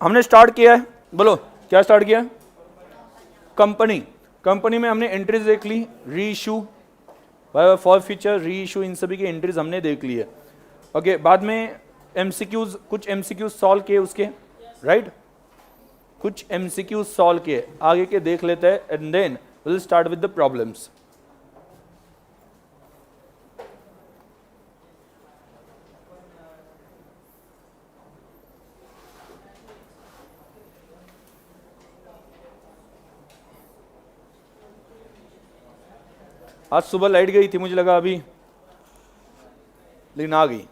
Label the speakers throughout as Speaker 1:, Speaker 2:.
Speaker 1: हमने स्टार्ट किया है, बोलो क्या स्टार्ट किया? कंपनी में हमने एंट्रीज देख ली, री इशू, फॉर फीचर, री इशू, इन सभी की एंट्रीज हमने देख ली है। ओके, बाद में एमसीक्यूज, कुछ एमसीक्यूज सॉल्व किए उसके, राइट, कुछ एमसीक्यूज सॉल्व किए, आगे के देख लेते हैं and then will start with the problems. आज सुबह लाइट गई थी, मुझे लगा अभी, लेकिन आ गई।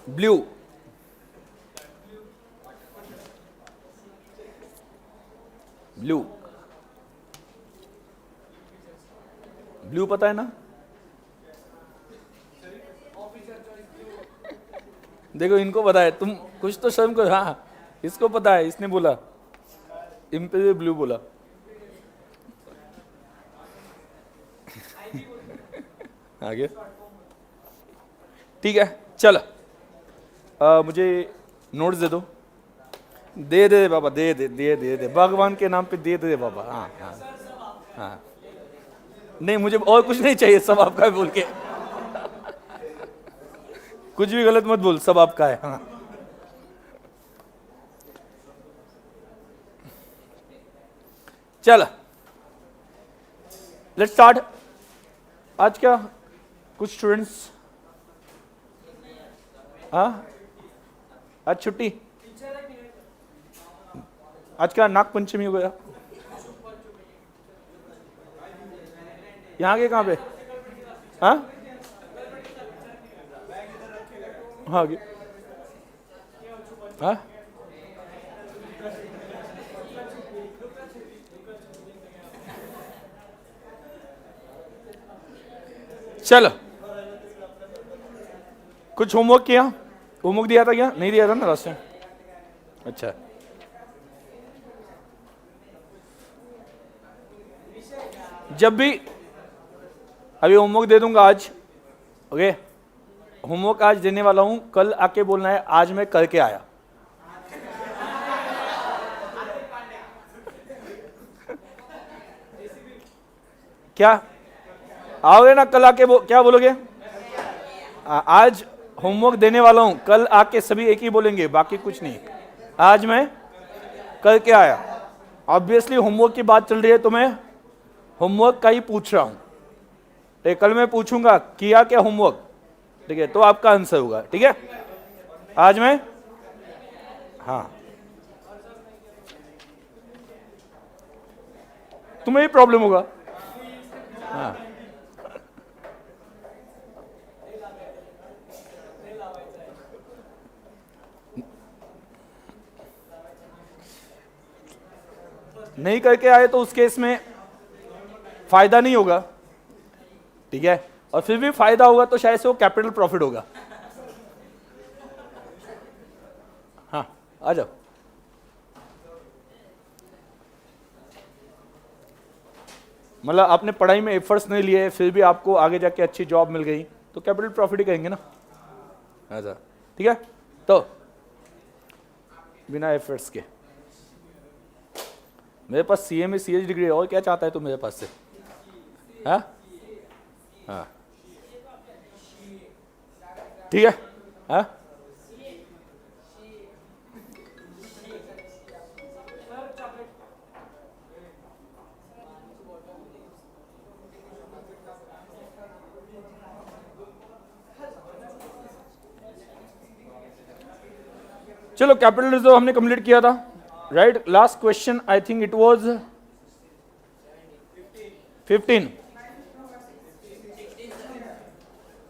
Speaker 1: ब्लू, ब्लू, ब्लू पता है ना? देखो इनको पता है, तुम कुछ तो शर्म करो। हाँ, इसको पता है, इसने बोला, इन पे ब्लू बोला। आगे ठीक है, चल मुझे नोट्स दे दो। दे दे बाबा, दे दे दे दे दे, भगवान के नाम पे दे दे बाबा। हाँ हाँ हाँ, नहीं मुझे और कुछ नहीं चाहिए, सब आपका है बोल के। कुछ भी गलत मत बोल, सब आपका है। हाँ, चल लेट्स स्टार्ट। आज क्या कुछ स्टूडेंट्स, हाँ आज छुट्टी, आज क्या नाग पंचमी हो गया? यहाँ के कहाँ पे? हाँ हाँ आगे, हाँ चलो, कुछ होमवर्क किया? होमवर्क दिया था क्या? नहीं दिया था ना लास्ट टाइम? अच्छा, जब भी अभी होमवर्क दे दूंगा आज, ओके, होमवर्क आज देने वाला हूं, कल आके बोलना है आज मैं करके आया। क्या आओगे ना कल आके? क्या बोलोगे? आज होमवर्क देने वाला हूं, कल आके सभी एक ही बोलेंगे, बाकी कुछ नहीं। आज मैं करके आया। ऑब्वियसली होमवर्क की बात चल रही है तो मैं होमवर्क का ही पूछ रहा हूं। तो कल मैं पूछूंगा किया क्या होमवर्क, ठीक है, तो आपका आंसर होगा। ठीक है, आज मैं, हाँ तुम्हें ही प्रॉब्लम होगा। हाँ नहीं करके आए तो उस केस में फायदा नहीं होगा, ठीक है, और फिर भी फायदा होगा तो शायद से वो कैपिटल प्रॉफिट होगा। हाँ आ जाओ। मतलब आपने पढ़ाई में एफर्ट्स नहीं लिए, फिर भी आपको आगे जाके अच्छी जॉब मिल गई, तो कैपिटल प्रॉफिट ही कहेंगे ना। अच्छा ठीक है, तो बिना एफर्ट्स के, मेरे पास सीए में सीएच डिग्री है, और क्या चाहता है तू मेरे पास से? हाँ हाँ ठीक है, हाँ चलो, कैपिटल रिजर्व हमने कंप्लीट किया था, right. Last question I think it was 15।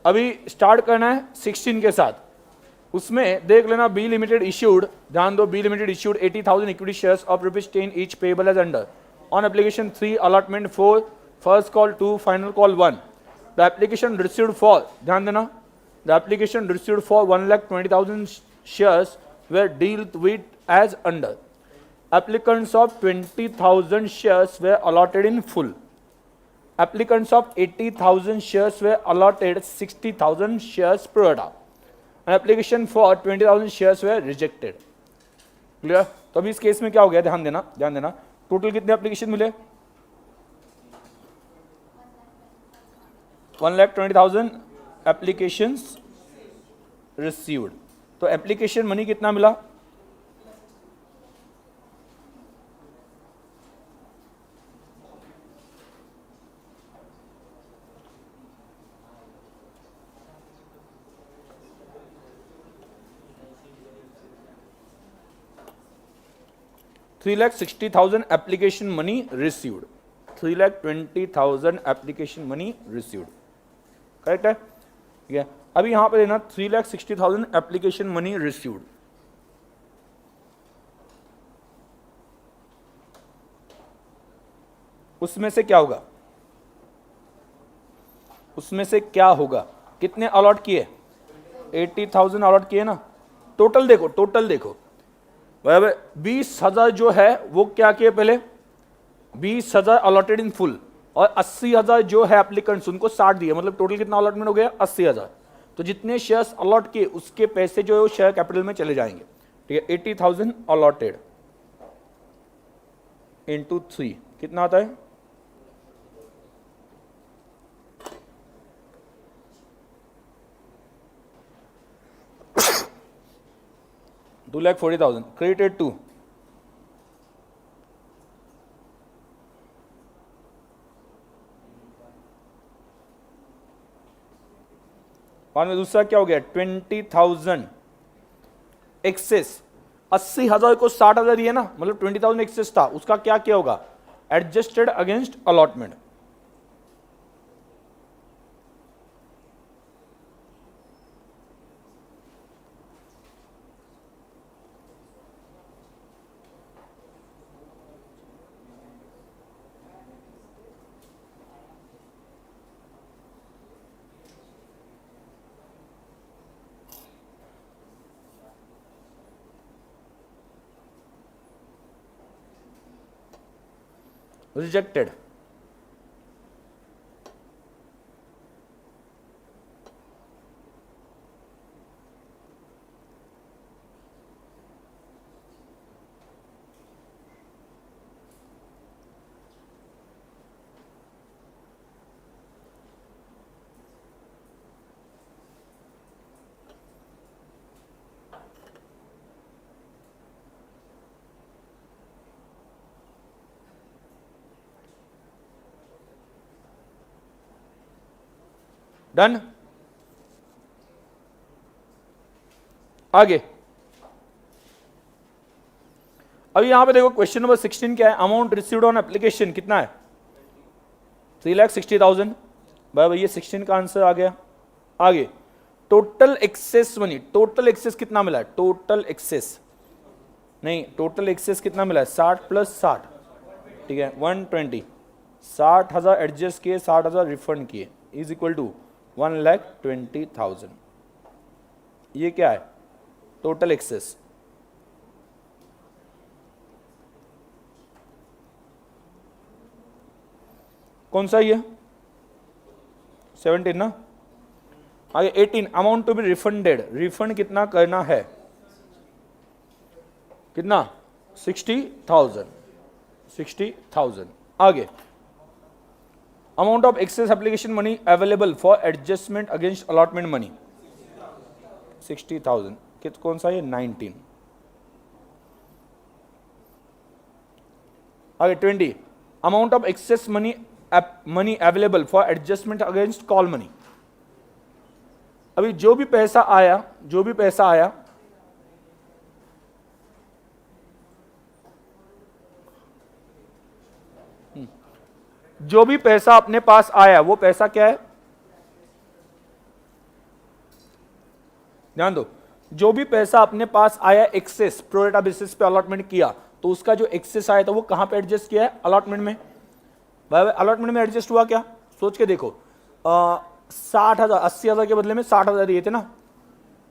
Speaker 1: अभी स्टार्ट करना है 16 के साथ। उसमें देख लेना, बी लिमिटेड इश्यूड, ध्यान दो, B limited issued 80,000 equity shares of ₹10 each payable as under On application 3, allotment 4, first call 2, final call 1. The application received for, ध्यान देना, the application received for 1,20,000 shares were dealt with as under. Applicants of 20,000 shares were allotted in full. Applicants of 80,000 shares were allotted 60,000 shares pro rata. An application for 20,000 shares were rejected. Clear? तो अभी इस case में क्या हो गया, ध्यान देना, total कितने एप्लीकेशन मिले? 1,20,000 एप्लीकेशंस रिसीव्ड. तो एप्लीकेशन मनी कितना मिला? $3,60,000 application money received. 3,20,000 application money received. Correct है? ठीक है. अभी यहां पे देना 3,60,000 application money received. उसमें से क्या होगा? उसमें से क्या होगा? कितने अलॉट किए? 80,000 अलॉट किए ना. टोटल देखो बराबर 20,000 जो है वो क्या किए? पहले 20,000 अलॉटेड इन फुल और 80,000 जो है एप्लीकेंट्स उनको 60 दिए. मतलब टोटल कितना अलॉटमेंट हो गया? 80,000. तो जितने शेयर्स अलॉट किए उसके पैसे जो है वो शेयर कैपिटल में चले जाएंगे. ठीक है. 80,000 अलॉटेड इंटू 3 कितना आता है? 2,40,000 credited to बाद में दूसरा क्या हो गया? 20,000 एक्सेस. 80,000 को 60,000 दिए ना, मतलब 20,000 एक्सेस था, उसका क्या किया होगा? Adjusted against allotment. Rejected. Done. आगे अभी यहां पे देखो क्वेश्चन नंबर 16 क्या है? अमाउंट रिसीव्ड ऑन एप्लीकेशन कितना है? 3,60,000. भाई ये 16 का आंसर आ गया. आगे total excess money. Total excess कितना मिला है? टोटल एक्सेस नहीं, टोटल एक्सेस कितना मिला है? 60 प्लस 60. ठीक है. 120. 60,000 एडजस्ट किए, 60,000 रिफंड किए, इज इक्वल टू 1,20,000. ये क्या है? Total excess. कौन सा ये? 17 ना. आगे 18 amount to be refunded. Refund कितना करना है? कितना? 60,000. 60,000. आगे amount of excess application money available for adjustment against allotment money 60,000. कौन सा ये? 19. आगे 20 amount of excess money available for adjustment against call money. अभी जो भी पैसा आया जो भी पैसा अपने पास आया वो पैसा क्या है? ध्यान दो. जो भी पैसा अपने पास आया एक्सेस प्रोरेटा बेसिस पे अलॉटमेंट किया तो उसका जो एक्सेस आया था वो कहां पे एडजस्ट किया है? अलॉटमेंट में। भाई अलॉटमेंट में एडजस्ट हुआ क्या? सोच के देखो, 60,000 80,000 के बदले में 60,000 दिए थे ना,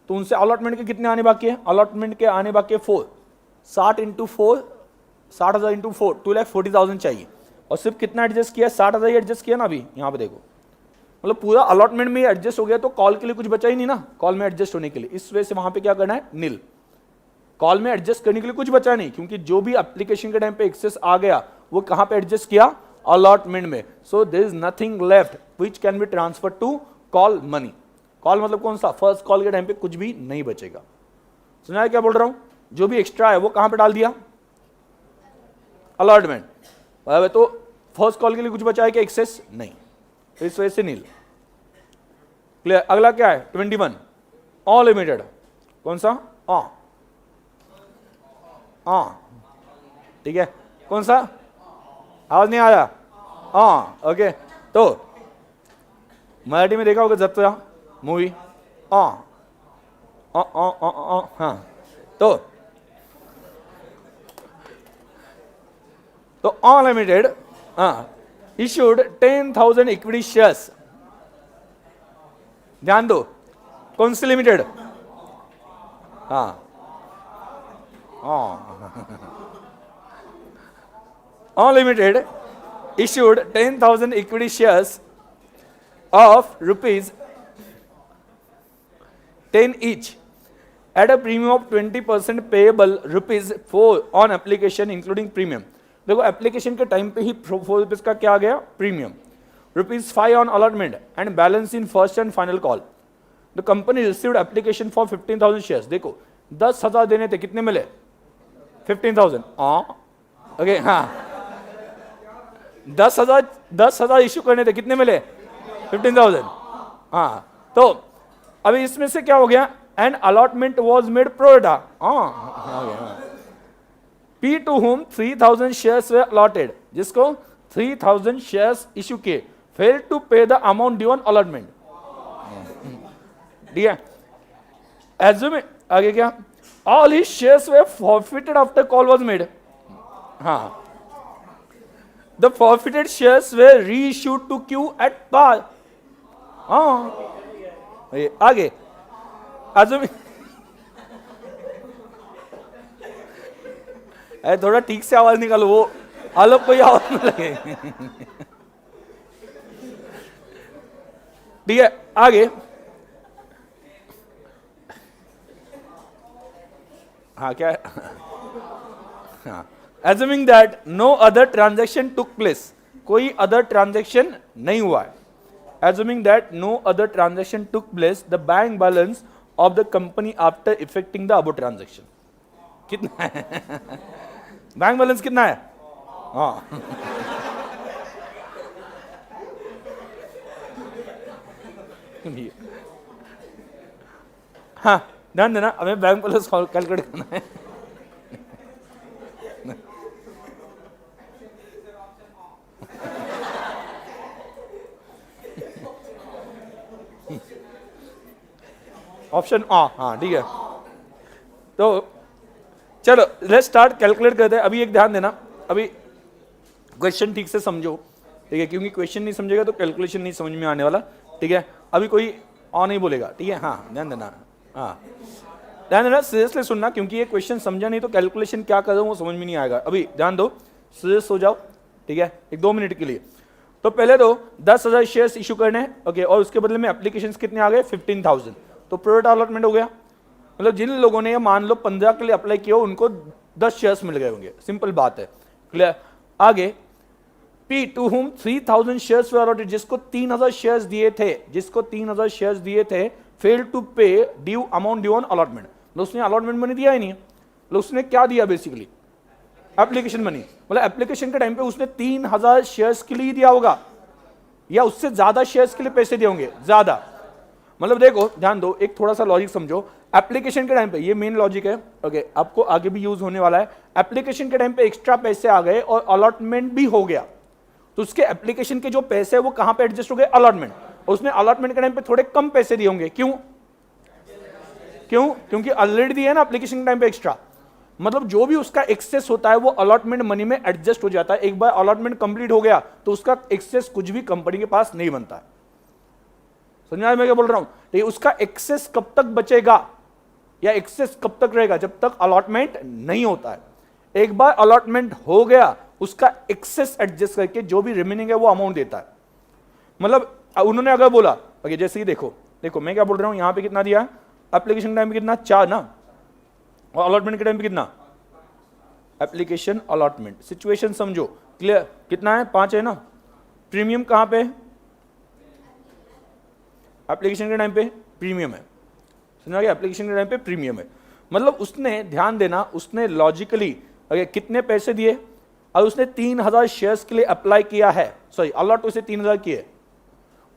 Speaker 1: तो उनसे अलॉटमेंट के कितने आने बाकी है? अलॉटमेंट के आने बाकी है 4। 60 इंटू 4, 60,000 इंटू 4, 2,40,000 चाहिए। और सिर्फ कितना एडजस्ट किया? 60,000 ही एडजस्ट किया ना अभी, यहाँ पे देखो, मतलब पूरा अलॉटमेंट में एडजस्ट हो गया, तो कॉल के लिए कुछ बचा ही नहीं ना, कॉल में एडजस्ट होने के लिए। इस वजह से वहां पे क्या करना है? नील। कॉल में एडजस्ट करने के लिए कुछ बचा नहीं, क्योंकि जो भी एप्लीकेशन के टाइम पे एक्सेस आ गया वो कहां पे एडजस्ट किया? अलॉटमेंट में। So there is nothing left which can be transfer to call money. Call मतलब कौन सा? फर्स्ट कॉल के टाइम पे कुछ भी नहीं बचेगा। सुना है क्या बोल रहा हूं? जो भी एक्स्ट्रा है वो कहां पे डाल दिया? अलॉटमेंट। तो फर्स्ट कॉल के लिए कुछ बचा है क्या? एक्सेस नहीं, तो इस वजह से नील। क्लियर? अगला क्या है? 21 ऑल लिमिटेड। कौन सा? ठीक है, कौन सा? आवाज नहीं आया? ओके, तो मराठी में देखा होगा जत्रा मूवी। हाँ, तो all limited issued 10,000 equity shares. ध्यान दो, कौन सी limited? All limited issued 10,000 equity shares of rupees 10 each at a premium of 20% payable rupees 4 on application including premium। देखो एप्लीकेशन के टाइम पे ही 4 रुपीज का क्या आ गया? Premium. Rupees 5 on allotment and balance in first and final call. The company received application for 15,000 shares. देखो 10,000 देने थे, कितने मिले? 15,000। ओके, हाँ, 10,000 इश्यू करने थे, कितने मिले? 15,000। हाँ, तो अभी इसमें से क्या हो गया? And allotment was made pro rata. P to whom 3,000 shares were allotted, जिसको 3,000 शेयर्स इश्यू किए, fail to pay the amount due on allotment. ठीक है, एज्यूम आगे क्या? All his shares were forfeited after call was made. हाँ, the forfeited shares were reissued to Q at par। आगे assume थोड़ा ठीक से आवाज निकालो, वो अलग कोई आवाज न लगे। ठीक है, आगे हाँ क्या है? हाँ, assuming that no other transaction took place, कोई other transaction नहीं हुआ है। assuming that no other transaction took place, the bank balance of the company after effecting the above transaction कितना है? बैंक बैलेंस कितना है? हाँ, ध्यान देना, हमें बैंक बैलेंस कैलकुलेट करना है। ऑप्शन हाँ, ठीक है, तो चलो लेट्स स्टार्ट कैलकुलेट करते हैं। अभी एक ध्यान देना, अभी क्वेश्चन ठीक से समझो, ठीक है, क्योंकि क्वेश्चन नहीं समझेगा तो कैलकुलेशन नहीं समझ में आने वाला। ठीक है, अभी कोई नहीं बोलेगा। ठीक है, हाँ ध्यान देना, हाँ ध्यान देना, सीरियसली सुनना, क्योंकि ये क्वेश्चन समझा नहीं तो कैलकुलेशन क्या कर रहा हूँ वो समझ में नहीं आएगा। अभी ध्यान दो, सीरियस हो जाओ, ठीक है, 1-2 मिनट के लिए। तो पहले तो 10,000 शेयर्स इशू करने हैं, ओके, और उसके बदले में एप्लीकेशन कितने आ गए? 15,000। तो प्रोरेटा अलॉटमेंट हो गया, मतलब जिन लोगों ने ये मान लो 15 के लिए अप्लाई किया उनको 10 शेयर्स मिल गए होंगे, सिंपल बात है। क्लियर? आगे P to whom 3,000 shares were allotted, जिसको 3,000 शेयर्स दिए थे, जिसको 3,000 शेयर्स दिए थे, फेल टू पे due amount due on allotment. उसने अलॉटमेंट मनी दिया ही नहीं, उसने क्या दिया? Basically application money. मतलब एप्लीकेशन के टाइम पे उसने 3,000 शेयर्स के लिए दिया होगा या उससे ज्यादा शेयर्स के लिए पैसे दिए होंगे, ज्यादा। मतलब देखो ध्यान दो, एक थोड़ा सा लॉजिक समझो। एप्लीकेशन के टाइम पे, ये मेन लॉजिक है, ओके, आपको आगे भी यूज होने वाला है। एप्लीकेशन के टाइम पे एक्स्ट्रा पैसे आ गए और अलॉटमेंट भी हो गया, तो उसके एप्लीकेशन के जो पैसे है वो कहां पे एडजस्ट हो गए? अलॉटमेंट। उसने अलॉटमेंट के टाइम पे थोड़े कम पैसे दिए होंगे, क्यों? क्योंकि ऑलरेडी दिए ना एप्लीकेशन के टाइम पे एक्स्ट्रा। मतलब जो भी उसका एक्सेस होता है वो अलॉटमेंट मनी में एडजस्ट हो जाता है। एक बार अलॉटमेंट कंप्लीट हो गया तो उसका एक्सेस कुछ भी कंपनी के पास नहीं बनता है। समझ आया मैं क्या बोल रहा हूं? तो उसका एक्सेस कब तक बचेगा या एक्सेस कब तक रहेगा? जब तक अलॉटमेंट नहीं होता है। एक बार अलॉटमेंट हो गया उसका एक्सेस एडजस्ट करके जो भी रिमेनिंग है वो अमाउंट देता है। मतलब उन्होंने अगर बोला ओके, जैसे कि देखो मैं क्या बोल रहा हूं, यहां पे कितना दिया, एप्लीकेशन टाइम पे कितना 4 ना, और अलॉटमेंट के टाइम पे कितना, एप्लीकेशन अलॉटमेंट सिचुएशन समझो क्लियर, कितना है 5 है ना। प्रीमियम कहां पे, एप्लीकेशन के टाइम पे प्रीमियम है। समझा गया? एप्लीकेशन के टाइम पे प्रीमियम है। मतलब उसने ध्यान देना, उसने लॉजिकली अगर कितने पैसे दिए और उसने 3000 शेयर्स के लिए अप्लाई किया है, सॉरी अलॉट उसे 3000 किए,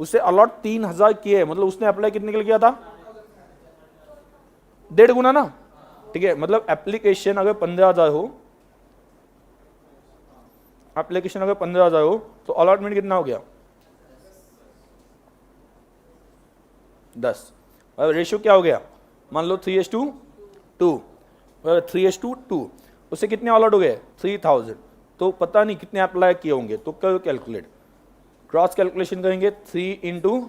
Speaker 1: उसे अलॉट 3000 किए, मतलब उसने अप्लाई कितने के लिए किया था, 1.5 गुना ना। ठीक है, मतलब एप्लीकेशन अगर 15,000 हो, एप्लीकेशन अगर 15,000 हो तो अलॉटमेंट कितना हो गया 10। और रेशियो क्या हो गया, मान लो 3:2, 3:2, उसे कितने अलॉट हो गए 3000। तो पता नहीं कितने अप्लाई किए होंगे, तो करो कैलकुलेट, क्रॉस कैलकुलेशन करेंगे 3 ×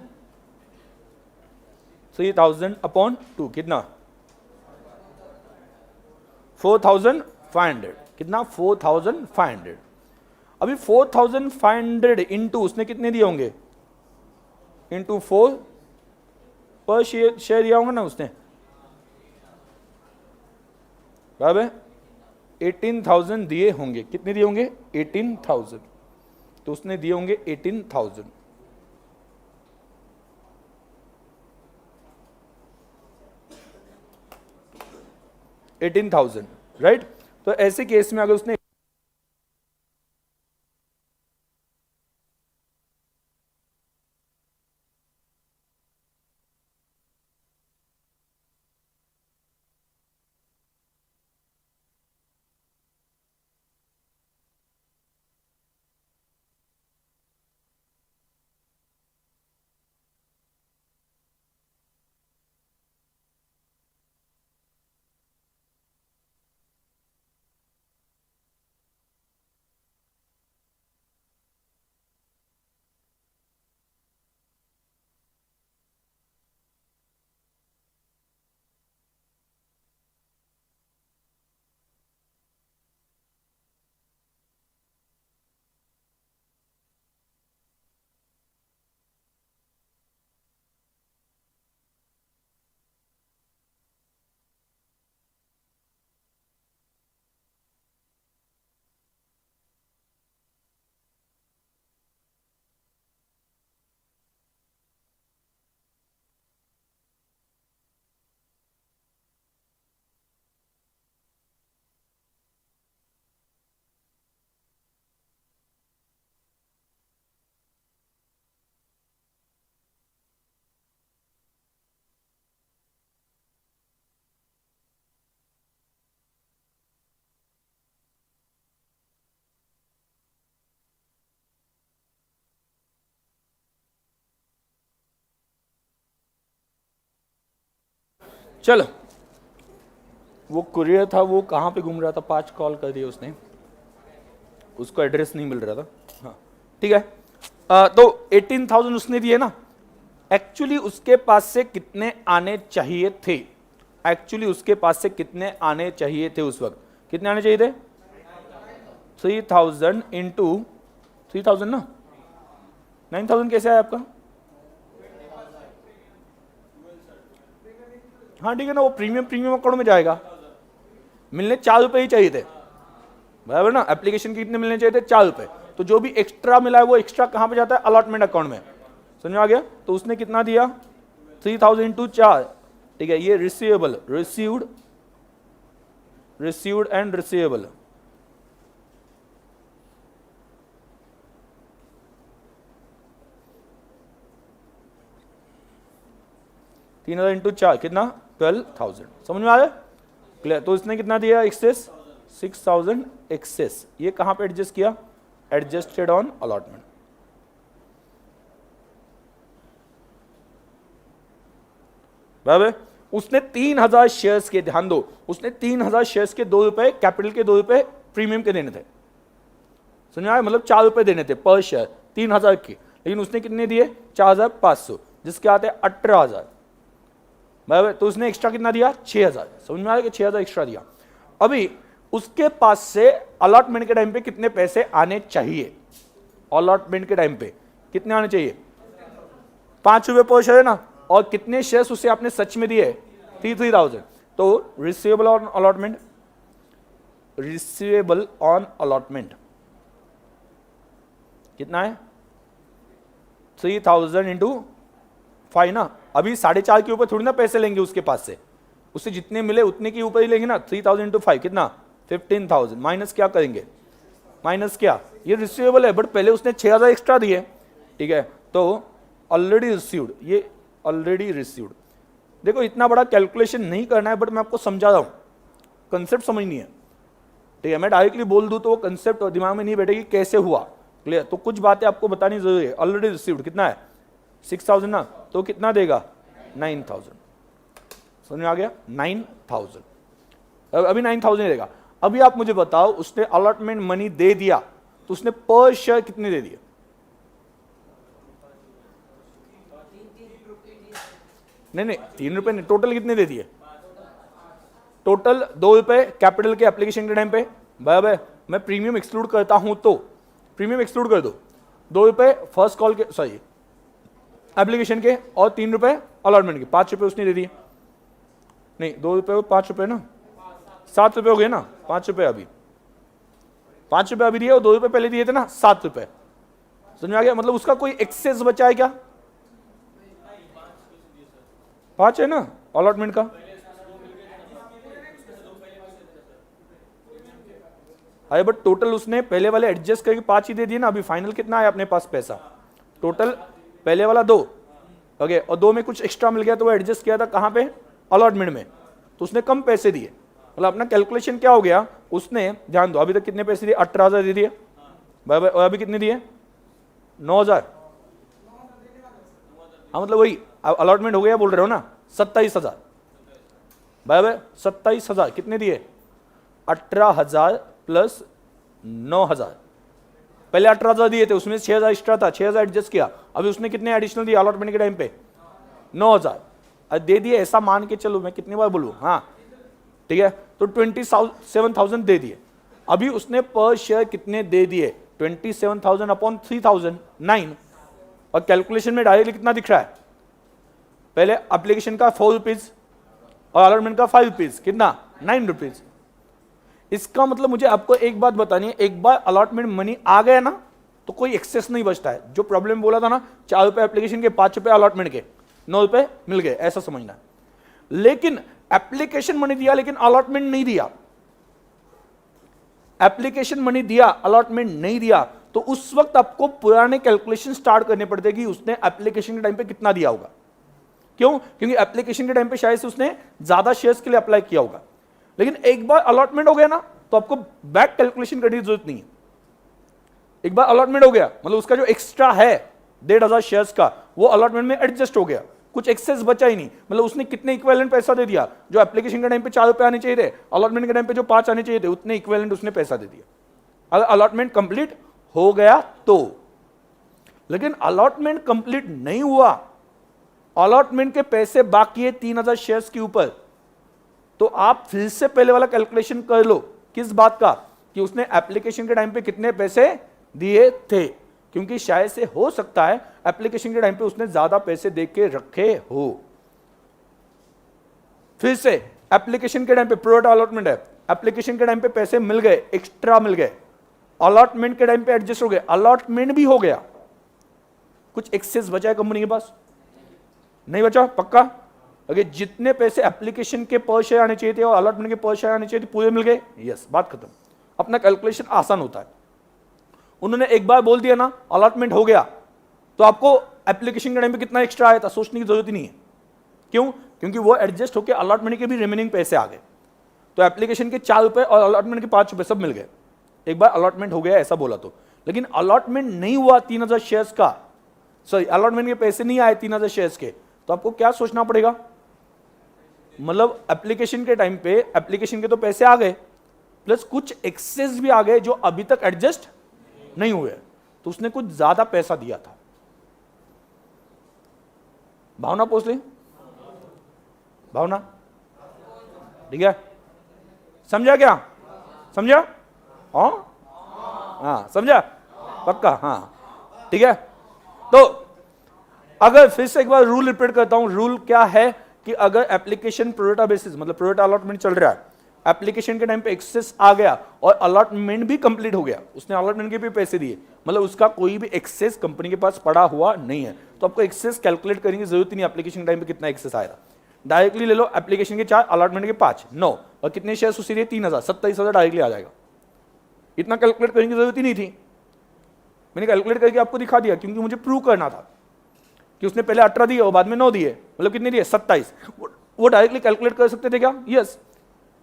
Speaker 1: 3000/2 कितना 4500, कितना 4500। अभी 4500 इंटू उसने कितने दिए होंगे, इंटू 4 पर शेयर दिया होगा ना उसने, बराबर 18,000 दिए होंगे। कितने दिए होंगे 18,000, तो उसने दिए होंगे 18,000। राइट। तो ऐसे केस में अगर उसने चलो, वो कुरियर था वो कहाँ पे घूम रहा था, 5 कॉल कर दिए उसने, उसको एड्रेस नहीं मिल रहा था। हाँ ठीक है, तो 18,000 उसने दिए ना। एक्चुअली उसके पास से कितने आने चाहिए थे, एक्चुअली उसके पास से कितने आने चाहिए थे उस वक्त, कितने आने चाहिए थे 3,000 इंटू 3,000 ना, 9,000 कैसे आया आपका? हाँ ठीक है ना, वो प्रीमियम अकाउंट में जाएगा। मिलने 4 रुपए ही चाहिए थे, बराबर ना। एप्लीकेशन के कितने मिलने चाहिए थे 4 रुपए, तो जो भी एक्स्ट्रा मिला है वो एक्स्ट्रा कहां पे जाता है, अलॉटमेंट अकाउंट में। समझ में आ गया? तो उसने कितना दिया 3,000 इंटू 4, ठीक है। ये रिसीवेबल, रिसीव्ड एंड रिसीवेबल, तीन 3,000 इंटू 4 कितना 12,000। समझ में आ गया? क्लियर। तो इसने कितना दिया एक्सेस 6,000 एक्सेस। ये कहां पे एडजस्ट किया, एडजस्टेड ऑन अलॉटमेंट। बराबर। उसने 3000 शेयर्स के, ध्यान दो, उसने 3000 शेयर्स के 2 रुपए, कैपिटल के 2 रुपए प्रीमियम के देने थे, समझ में आया? मतलब 4 रुपए देने थे पर शेयर 3000 की, लेकिन उसने कितने दिए? 4500, जिसके आते 18,000 बराबर। तो उसने एक्स्ट्रा कितना दिया? 6000। समझ में आया कि 6000 एक्स्ट्रा दिया। अभी उसके पास से अलॉटमेंट के टाइम पे कितने पैसे आने चाहिए? अलॉटमेंट के टाइम पे कितने आने चाहिए? 5 रुपए पर शेयर है ना, और कितने शेयर्स उसे आपने सच में दिए? 3000। तो receivable on allotment, receivable on allotment कितना है? 3000 इंटू 5 ना। अभी 4.5 के ऊपर थोड़ी ना पैसे लेंगे उसके पास से, उससे जितने मिले उतने के ऊपर ही लेंगे ना। 3000 इंटू 5 कितना? 15,000। माइनस क्या करेंगे? माइनस क्या? ये रिसीवेबल है, बट पहले उसने 6000 एक्स्ट्रा दिए, ठीक है? तो ऑलरेडी रिसीव्ड, ये ऑलरेडी रिसीव्ड। देखो इतना बड़ा कैलकुलेशन नहीं करना है, बट मैं आपको समझा रहा हूं, कंसेप्ट समझनी है, ठीक है? मैं डायरेक्टली बोल दूं तो वो कंसेप्ट दिमाग में नहीं बैठेगी कैसे हुआ, क्लियर? तो कुछ बातें आपको बतानी जरूरी है। ऑलरेडी रिसीव्ड कितना है? 6000 ना, तो कितना देगा? 9000। समझ में आ गया? 9000। अभी 9000 देगा। अभी आप मुझे बताओ, उसने अलॉटमेंट मनी दे दिया तो उसने पर शेयर कितने दे दिए? नहीं 3 रुपए नहीं, टोटल कितने दे दिए? टोटल 2 रुपए कैपिटल के एप्लीकेशन के टाइम पे, बराबर। मैं प्रीमियम एक्सक्लूड करता हूं तो प्रीमियम एक्सक्लूड कर दो, 2 रुपए फर्स्ट कॉल के, सॉरी एप्लीकेशन के, और 3 रुपए अलॉटमेंट के, 5 रुपए उसने दे दिए। नहीं 2 रुपए और 5 रुपए ना, 7 रुपए हो गए ना। 5 रुपए अभी, 5 रुपए अभी दिए और 2 रुपए पहले दिए थे ना, 7 रुपए। समझ में आ गया? मतलब उसका कोई एक्सेस बचा है क्या? 5 है ना अलॉटमेंट का। अरे बट टोटल उसने पहले वाले एडजस्ट करके 5 ही दे दिए ना। अभी फाइनल कितना है अपने पास पैसा? टोटल पहले वाला 2, ओके, और 2 में कुछ एक्स्ट्रा मिल गया तो वो एडजस्ट किया था कहां पे? अलॉटमेंट में। तो उसने कम पैसे दिए, मतलब अपना कैलकुलेशन क्या हो गया? उसने, ध्यान दो, अभी तक कितने पैसे दिए? 18,000 दे दिए, बराबर। और अभी कितने दिए? 9,000। हाँ मतलब वही अलॉटमेंट हो गया बोल रहे हो ना, 27,000, बराबर। 27,000 कितने दिए? 18,000 प्लस 9,000। पहले 18,000 दिए थे, उसमें 6,000 एक्स्ट्रा था, 6,000 एडजस्ट किया। अभी उसने कितने एडिशनल दिए अलॉटमेंट के टाइम पे? 9,000 दे दिए, ऐसा मान के चलो, मैं कितनी बार बोलूं? हाँ ठीक है, तो 27,000 दे दिए। अभी उसने पर शेयर कितने दे दिए? 27,000 अपॉन 3,000, 9। और कैलकुलेशन में डायरेक्टली कितना दिख रहा है? पहले एप्लीकेशन का 4 रुपीज और अलॉटमेंट का 5 रुपीज, कितना? 9 रुपीज। इसका मतलब मुझे आपको एक बात बतानी है, एक बार अलॉटमेंट मनी आ गया ना तो कोई एक्सेस नहीं बचता है। जो प्रॉब्लम बोला था ना, 4 रुपए एप्लीकेशन के, 5 रुपए अलॉटमेंट के, 9 रुपए मिल गए, ऐसा समझना है। लेकिन एप्लीकेशन मनी दिया लेकिन अलॉटमेंट नहीं दिया, एप्लीकेशन मनी दिया अलॉटमेंट नहीं दिया, तो उस वक्त आपको पुराने कैलकुलेशन स्टार्ट करने पड़ते कि उसने एप्लीकेशन के टाइम पे कितना दिया होगा। क्यों? क्योंकि एप्लीकेशन के टाइम पे शायद से उसने ज्यादा शेयर्स के लिए अप्लाई किया होगा। लेकिन एक बार अलॉटमेंट हो गया ना तो आपको बैक कैलकुलेशन करने की जरूरत नहीं है। एक बार अलॉटमेंट हो गया मतलब उसका जो एक्स्ट्रा है 1,500 शेयर्स का, वो अलॉटमेंट में एडजस्ट हो गया, कुछ एक्सेस बचा ही नहीं। मतलब उसने कितने इक्विवेलेंट पैसा दे दिया? जो एप्लीकेशन के टाइम पे 4 रुपए आने चाहिए थे, अलॉटमेंट के टाइम पे जो 5 आने चाहिए थे, उतने इक्विवेलेंट उसने पैसा दे दिया, अगर अलॉटमेंट कंप्लीट हो गया तो। लेकिन अलॉटमेंट कंप्लीट नहीं हुआ, अलॉटमेंट के पैसे बाकी है 3,000 शेयर्स के ऊपर, तो आप फिर से पहले वाला कैलकुलेशन कर लो। किस बात का? कि उसने एप्लीकेशन के टाइम पे कितने पैसे दिए थे, क्योंकि शायद से हो सकता है एप्लीकेशन के टाइम पे उसने ज्यादा पैसे दे के रखे हो। फिर से एप्लीकेशन के टाइम पे प्रोडक्ट अलॉटमेंट है, एप्लीकेशन के टाइम पे पैसे मिल गए, एक्स्ट्रा मिल गए, अलॉटमेंट के टाइम पे एडजस्ट हो गए, अलॉटमेंट भी हो गया, कुछ एक्सेस बचा है कंपनी के पास? नहीं बचा, पक्का? अगर जितने पैसे एप्लीकेशन के पर शेयर आने चाहिए थे और अलॉटमेंट के पर शेयर आने चाहिए थे पूरे मिल गए, यस, बात खत्म। अपना कैलकुलेशन आसान होता है। उन्होंने एक बार बोल दिया ना अलॉटमेंट हो गया, तो आपको एप्लीकेशन के टाइम पे कितना एक्स्ट्रा आया था सोचने की जरूरत ही नहीं है। क्यों? क्योंकि वो एडजस्ट होकर अलॉटमेंट के भी रिमेनिंग पैसे आ गए। तो एप्लीकेशन के 4 रुपए और अलॉटमेंट के 5 रुपए सब मिल गए, एक बार अलॉटमेंट हो गया ऐसा बोला तो। लेकिन अलॉटमेंट नहीं हुआ 3,000 शेयर्स का, सॉरी अलॉटमेंट के पैसे नहीं आए 3,000 शेयर्स के, तो आपको क्या सोचना पड़ेगा? मतलब एप्लीकेशन के टाइम पे एप्लीकेशन के तो पैसे आ गए, प्लस कुछ एक्सेस भी आ गए जो अभी तक एडजस्ट नहीं हुए, तो उसने कुछ ज्यादा पैसा दिया था। भावना पूछ ली, भावना ठीक है, समझा क्या? समझा? हाँ समझा पक्का? हाँ ठीक है। तो अगर फिर से एक बार रूल रिपीट करता हूं, रूल क्या है कि अगर एप्लीकेशन प्रोरेटा बेसिस मतलब प्रोरेटा अलॉटमेंट चल रहा है, एप्लीकेशन के टाइम पे एक्सेस आ गया और अलॉटमेंट भी कंप्लीट हो गया, उसने अलॉटमेंट के भी पैसे दिए, मतलब उसका कोई भी एक्सेस कंपनी के पास पड़ा हुआ नहीं है, तो आपको एक्सेस कैलकुलेट करने की जरूरत ही नहीं एप्लीकेशन के टाइम पे कितना एक्सेस आएगा। डायरेक्टली ले लो, एप्लीकेशन के 4, अलॉटमेंट के 5, 9 और कितने शेयर्स उसी 3000, 27,000 डायरेक्टली आ जाएगा। इतना कैलकुलेट करने की जरूरत ही नहीं थी, मैंने कैलकुलेट करके आपको दिखा दिया, क्योंकि मुझे प्रूव करना था कि उसने पहले 18 दिए और बाद में 9 दिए, मतलब कितने दिए? 27। वो डायरेक्टली कैलकुलेट कर सकते थे क्या? यस।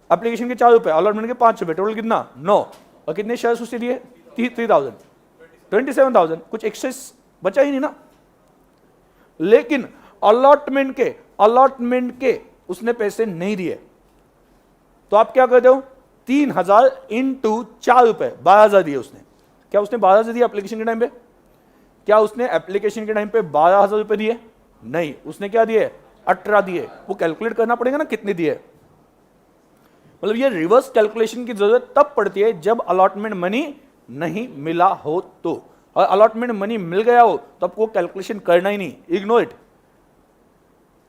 Speaker 1: एप्लीकेशन के 4 रुपए, अलॉटमेंट के 5 रुपए, टोटल कितना? 9 और कितने शेयर्स उसे दिए? 3000, 27,000, कुछ एक्सेस बचा ही नहीं ना। लेकिन अलॉटमेंट के उसने पैसे नहीं दिए, तो आप क्या करते हो? 3000 इंटू 4 रुपए, 12,000 दिए उसने। क्या उसने 12,000 दिए एप्लीकेशन के टाइम पे? क्या उसने एप्लीकेशन के टाइम पे 12,000 रुपए दिए? नहीं, उसने क्या दिए? 18 दिए। वो कैलकुलेट करना पड़ेगा ना कितने दिए, मतलब ये रिवर्स कैलकुलेशन की जरूरत तब पड़ती है जब अलॉटमेंट मनी नहीं मिला हो तो, और अलॉटमेंट मनी मिल गया हो तो आपको कैलकुलेशन करना ही नहीं, इग्नोर इट।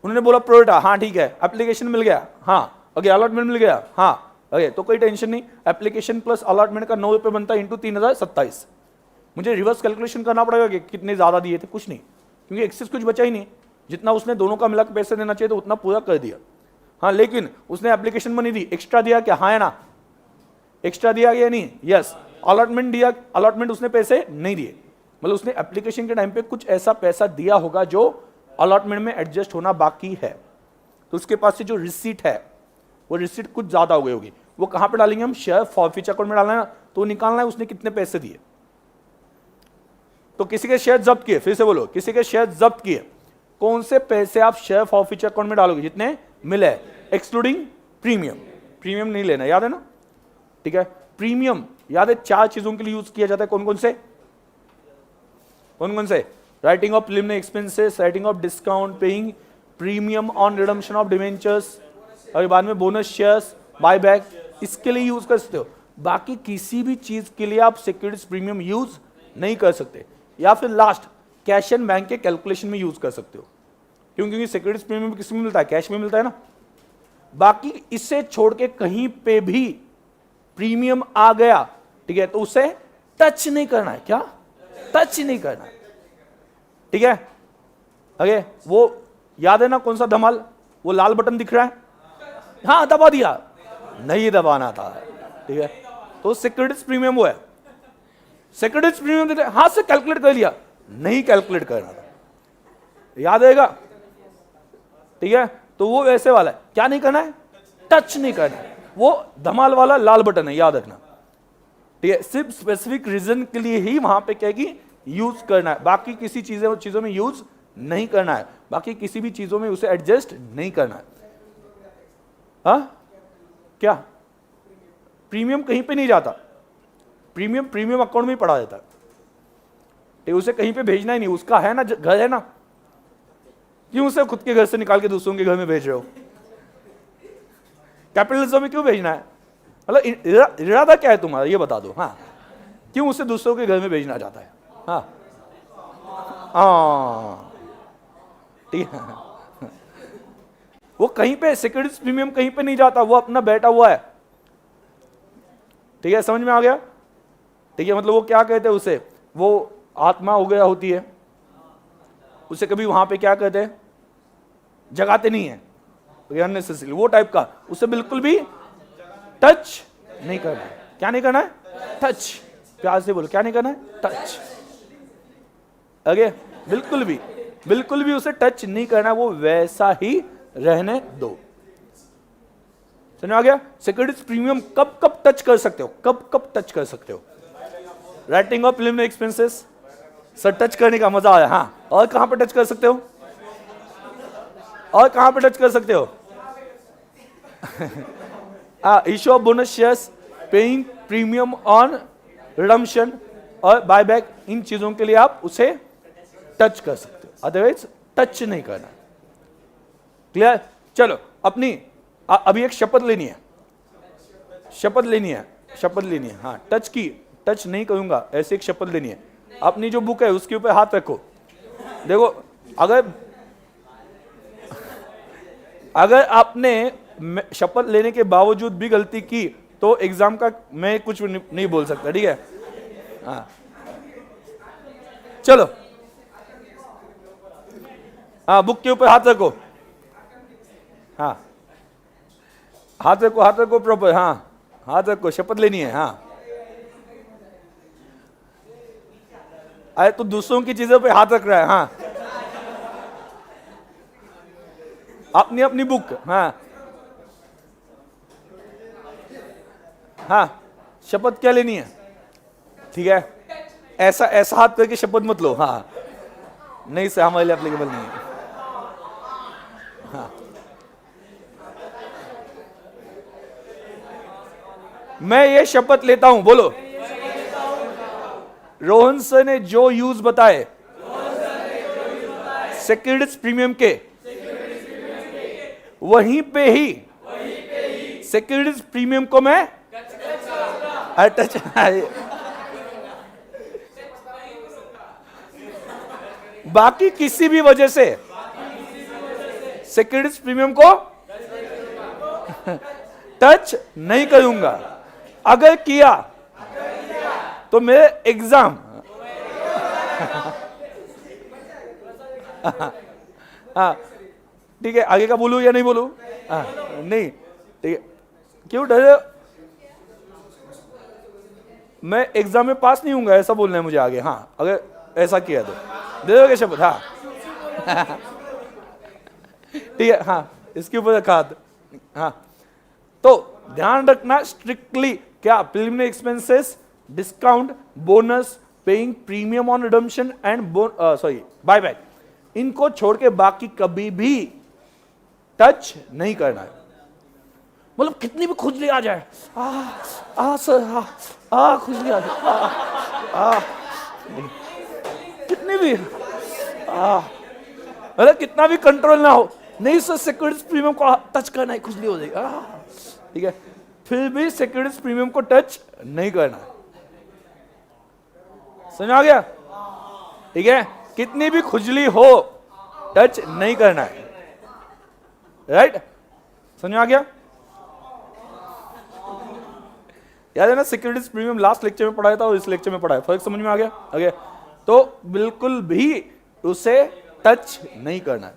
Speaker 1: उन्होंने बोला प्रोरेटा, हाँ ठीक है, एप्लीकेशन मिल गया, हाँ ओके, अलॉटमेंट मिल गया, हाँ ओके, तो कोई टेंशन नहीं, एप्लीकेशन प्लस अलॉटमेंट का 9 रुपए बनता है इंटू 3000, 27। मुझे रिवर्स कैलकुलेशन करना पड़ेगा कि कितने ज्यादा दिए थे? कुछ नहीं, क्योंकि एक्सेस कुछ बचा ही नहीं, जितना उसने दोनों का मिलाकर पैसे देना चाहिए तो उतना पूरा कर दिया। हाँ, लेकिन उसने एप्लीकेशन मनी दी, एक्स्ट्रा दिया क्या? हाँ या ना? एक्स्ट्रा दिया या नहीं? यस। अलॉटमेंट दिया, अलॉटमेंट उसने पैसे नहीं दिए, मतलब उसने एप्लीकेशन के टाइम पे कुछ ऐसा पैसा दिया होगा जो अलॉटमेंट में एडजस्ट होना बाकी है, तो उसके पास से जो रिसीट है वो रिसीट कुछ ज्यादा हो गई होगी। वो कहां पे डालेंगे हम? शेयर फॉरफीचर अकाउंट में डालना है ना, तो निकालना है उसने कितने पैसे दिए। तो किसी के शेयर जब्त किए, फिर से बोलो, किसी के शेयर जब्त किए, कौन से पैसे आप शेयर फॉरफीचर अकाउंट में डालोगे? जितने मिले, एक्सक्लूडिंग प्रीमियम। प्रीमियम नहीं लेना, याद है ना? ठीक है, प्रीमियम याद है 4 चीजों के लिए यूज किया जाता है, कौन कौन से? कौन कौन से? Writing of preliminary expenses, writing of discount, paying premium on redemption of debentures, और बाद में बोनस शेयर्स, बायबैक, इसके लिए यूज कर सकते हो। बाकी किसी भी चीज के लिए आप सिक्योरिटीज प्रीमियम यूज नहीं कर सकते, या फिर लास्ट कैश एंड बैंक के कैलकुलेशन में यूज कर सकते हो, क्योंकि सिक्योरिटीज प्रीमियम किस में मिलता है? कैश में मिलता है ना। बाकी इससे छोड़ के कहीं पे भी प्रीमियम आ गया, ठीक है, तो उसे टच नहीं करना है। क्या? टच नहीं करना है, ठीक है। ओके, वो याद है ना कौन सा धमाल? वो लाल बटन दिख रहा है, हाँ दबा दिया, नहीं दबाना था, ठीक है। तो सिक्योरिटीज प्रीमियम वो है, सिक्योरिटीज प्रीमियम हाथ से कैलकुलेट कर लिया, नहीं कैलकुलेट करना था, याद रहेगा, ठीक है। तो वो वैसे वाला है, क्या नहीं करना है? टच नहीं करना है, वो धमाल वाला लाल बटन है, याद रखना, ठीक है। सिर्फ स्पेसिफिक रीजन के लिए ही वहां पे क्या कि यूज करना है, बाकी किसी चीजों में यूज नहीं करना है, बाकी किसी भी चीजों में उसे एडजस्ट नहीं करना है। हाँ क्या? प्रीमियम कहीं पे नहीं जाता, प्रीमियम अकाउंट में ही पड़ा जाता है, उसे कहीं पे भेजना ही नहीं, उसका है ना, घर है ना, क्यों उसे खुद के घर से निकाल के दूसरों के घर में भेज रहे हो? कैपिटलिज्म में क्यों भेजना है? मतलब इरादा क्या है तुम्हारा, ये बता दो। हाँ, क्यों उसे दूसरों के घर में भेजना चाहता है? हाँ ठीक है, वो कहीं पे सिक्योरिटीज प्रीमियम कहीं पे नहीं जाता, वो अपना बैठा हुआ है, ठीक है, समझ में आ गया? ठीक है, मतलब वो क्या कहते हैं उसे, वो आत्मा हो गया होती है, उसे कभी वहां पे क्या कहते हैं, जगाते नहीं है, अननेसेसरी वो टाइप का, उसे बिल्कुल भी टच नहीं करना है। क्या नहीं करना है? टच। प्यार से बोलो, क्या नहीं करना है? टच। आगे, बिल्कुल भी उसे टच नहीं करना, वो वैसा ही रहने दो। समझ आ गया? सिक्योरिटीज प्रीमियम कब कब टच कर सकते हो, कब कब टच कर सकते हो? Writing of preliminary expenses, sir touch करने का मजा आया। हाँ, और कहां पे टच कर सकते हो? और कहां पे टच कर सकते हो? Issue of bonus shares, paying premium on redemption और बायबैक, इन चीजों के लिए आप उसे टच कर सकते हो, अदरवाइज टच नहीं करना। क्लियर? चलो अपनी अभी एक शपथ लेनी है, शपथ लेनी है, शपथ लेनी है। हाँ, टच की, टच नहीं करूंगा ऐसे एक शपथ लेनी है। अपनी जो बुक है उसके ऊपर हाथ रखो। देखो अगर आपने शपथ लेने के बावजूद भी गलती की तो एग्जाम का मैं कुछ नहीं बोल सकता, ठीक है? हाँ चलो, हाँ बुक के ऊपर हाथ रखो, हाँ हाथ रखो, हाथ रखो प्रॉपर, हाँ हाथ रखो, शपथ लेनी है। हाँ अरे तो दूसरों की चीजों पे हाथ रख रहा है। हाँ अपनी अपनी बुक, हाँ हाँ शपथ क्या लेनी है, ठीक है? ऐसा ऐसा हाथ करके शपथ मत लो। हाँ नहीं सर, हमारे लिए एप्लीकेबल नहीं है। हाँ मैं ये शपथ लेता हूं, बोलो। रोहन सर ने जो यूज बताए सिक्योरिटीज प्रीमियम के, वहीं पे ही सिक्योरिटीज प्रीमियम को मैं टच बाकी किसी भी वजह से सिक्योरिटीज प्रीमियम को टच नहीं करूंगा। अगर किया तो मेरे एग्जाम हाँ ठीक है, आगे का बोलूं या नहीं बोलूं? नहीं, ठीक है। क्यों डरे? मैं एग्जाम में पास नहीं होऊंगा ऐसा बोलना है मुझे आगे। हाँ अगर ऐसा किया तो दे दोगे शपथ? हाँ ठीक है, हाँ इसके ऊपर रखा हाथ। हाँ तो ध्यान रखना स्ट्रिक्टली, क्या preliminary expenses, discount, bonus, paying premium on redemption and buyback, इनको छोड़ के बाकी कभी भी टच नहीं करना है। मतलब कितनी भी खुजली आ जाए, सर खुजली आ जाए, कितनी भी मतलब कितना भी कंट्रोल ना हो, नहीं सर सिक्योरिटीज प्रीमियम को टच करना है, खुजली हो जाएगी, ठीक है? फिर भी सिक्योरिटीज प्रीमियम को टच नहीं करना। समझ आ गया? ठीक है, कितनी भी खुजली हो टच नहीं करना है, राइट? समझ आ गया? याद है ना, सिक्योरिटीज प्रीमियम लास्ट लेक्चर में पढ़ाया था और इस लेक्चर में पढ़ाया, फर्क समझ में आ गया? आगे तो बिल्कुल भी उसे टच नहीं करना है।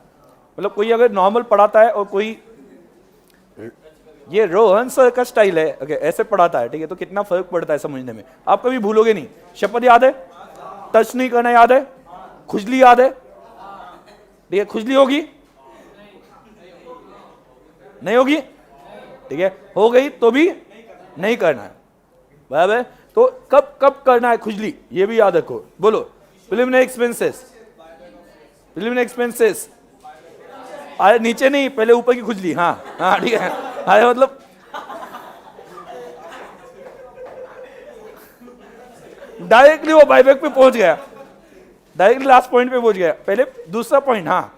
Speaker 1: मतलब कोई अगर नॉर्मल पढ़ाता है और कोई ये रोहन सर का स्टाइल है, ओके ऐसे पढ़ाता है, ठीक है, तो कितना फर्क पड़ता है समझने में। आप कभी भूलोगे नहीं। शपथ याद है, टच नहीं करना याद है, खुजली याद है, ठीक है? खुजली होगी नहीं होगी, ठीक है? हो गई तो भी नहीं करना है, बराबर? तो कब कब करना है खुजली, ये भी याद रखो। बोलो, प्रिलिमिनरी एक्सपेंसेस, प्रिलिमिनरी एक्सपेंसेस, अरे नीचे नहीं, पहले ऊपर की खुजली। हाँ हाँ ठीक है, अरे मतलब डायरेक्टली वो बायबैक पे पहुंच गया, डायरेक्टली लास्ट पॉइंट पे पहुंच गया। पहले दूसरा पॉइंट, हाँ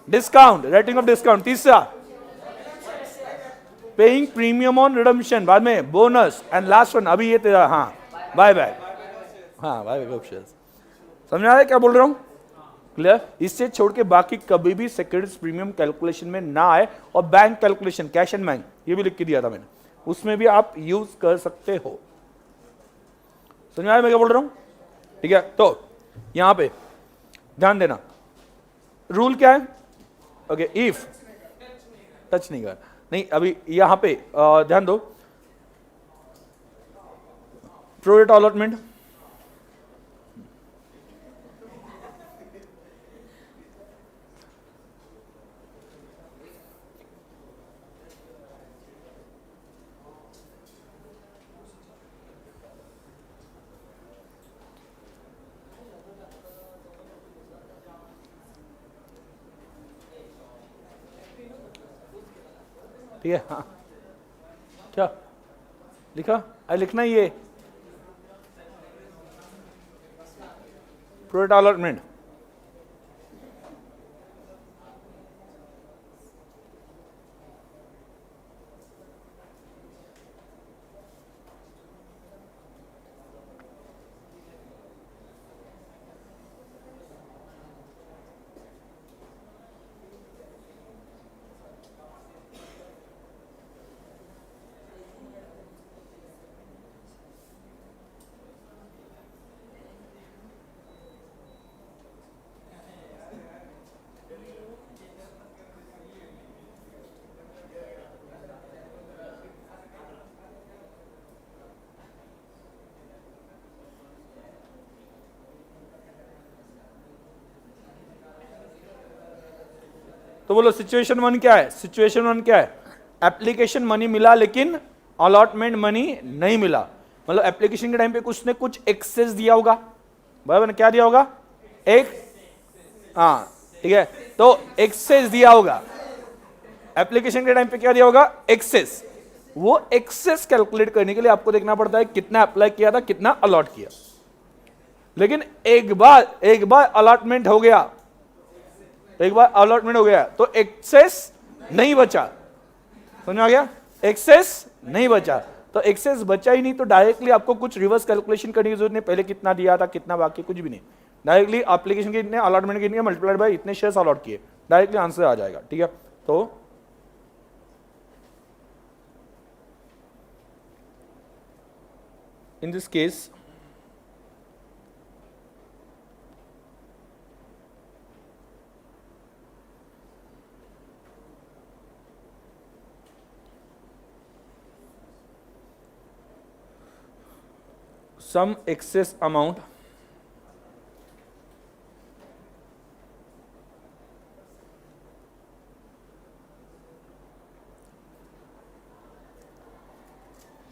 Speaker 1: डिस्काउंट, रेटिंग ऑफ डिस्काउंट। तीसरा पेइंग प्रीमियम ऑन रिडम्पशन, बाद में बोनस, एंड लास्ट वन अभी ये तेरा, हाँ बायबैक। हाँ बायबैक ऑप्शंस। समझ आ रहा है क्या बोल रहा हूं? क्लियर? इससे छोड़ के बाकी कभी भी सिक्योरिटीज प्रीमियम कैलकुलेशन में ना आए। और bank calculation, cash and bank, ये भी लिख के दिया था मैंने, उसमें भी आप यूज कर सकते हो। समझ आया मैं क्या बोल रहा हूं? ठीक है, तो यहां पे ध्यान देना, रूल क्या है? ओके, इफ टच नहीं कर, नहीं अभी यहां पे ध्यान दो, प्रोरेट अलॉटमेंट, ठीक है। हाँ क्या लिखा? अरे लिखना ही है प्रोरेटा अलॉटमेंट। तो बोलो सिचुएशन वन क्या है? सिचुएशन वन क्या है? एप्लीकेशन मनी मिला लेकिन अलॉटमेंट मनी नहीं मिला। मतलब एप्लीकेशन के टाइम पे कुछ ने कुछ एक्सेस दिया होगा, बराबर ना? क्या दिया होगा? एक, हाँ ठीक है, तो एक्सेस दिया होगा। एप्लीकेशन के टाइम पे क्या दिया होगा? एक्सेस। वो एक्सेस कैलकुलेट करने के लिए आपको देखना पड़ता है कितना अप्लाई किया था, कितना अलॉट किया। लेकिन एक बार अलॉटमेंट हो गया, एक बार अलॉटमेंट हो गया तो एक्सेस नहीं बचा। समझ में आ गया? एक्सेस नहीं बचा, तो एक्सेस बचा ही नहीं तो डायरेक्टली आपको कुछ रिवर्स कैलकुलेशन करने की जरूरत नहीं, पहले कितना दिया था, कितना बाकी, कुछ भी नहीं। डायरेक्टली एप्लीकेशन के इतने, अलॉटमेंट के इतने मल्टीप्लाइड बाय इतने शेयर्स अलॉट किए, डायरेक्टली आंसर आ जाएगा। ठीक है, तो in this case some excess amount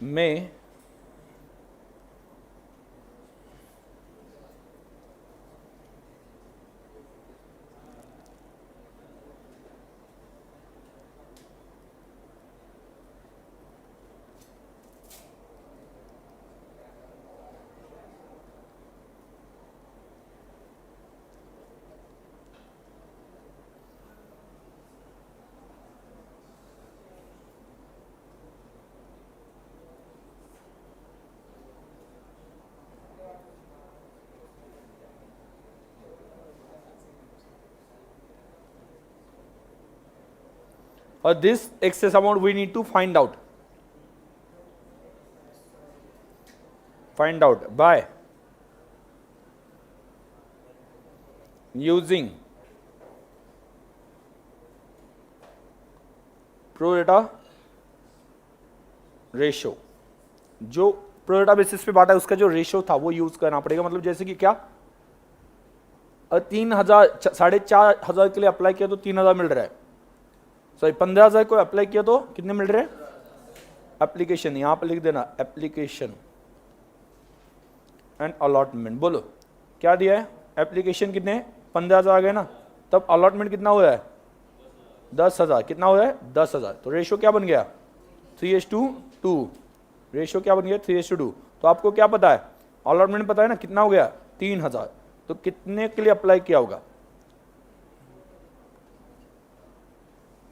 Speaker 1: may or this excess amount we need to find out by using pro rata ratio. जो प्रो रेटा बेसिस पे बांटा है उसका जो रेशियो था वो यूज करना पड़ेगा। मतलब जैसे कि क्या, 3,000 4,500 के लिए अप्लाई किया तो 3,000 मिल रहा है, सॉरी 15,000 को अप्लाई किया तो कितने मिल रहे हैं? एप्लीकेशन, यहां पर लिख देना एप्लीकेशन एंड अलॉटमेंट। बोलो क्या दिया है? एप्लीकेशन कितने? 15,000 आ गए ना, तब अलॉटमेंट कितना हो रहा है? 10,000। कितना हो रहा है? 10,000। तो रेशियो क्या बन गया? 3:2। रेशियो क्या बन गया? 3:2। तो आपको क्या पता है? अलॉटमेंट पता है ना, कितना हो गया? 3,000। तो कितने के लिए अप्लाई किया होगा?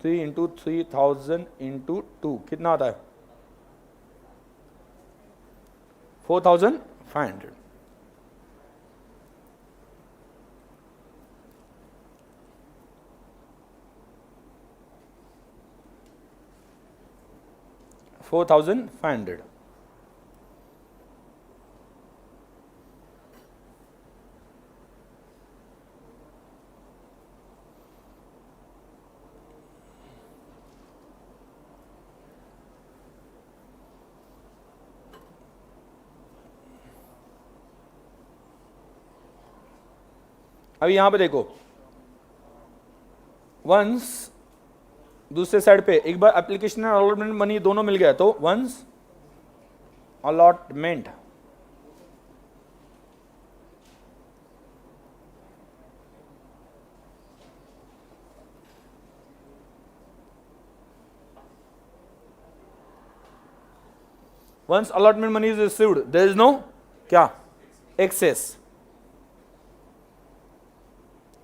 Speaker 1: 3 इंटू 3,000 इंटू 2 कितना आता है? 4,500। $4,500। अभी यहां पे देखो, वंस दूसरे साइड पे एक बार एप्लीकेशन और अलॉटमेंट मनी दोनों मिल गया तो once allotment once allotment money is received there is no क्या excess,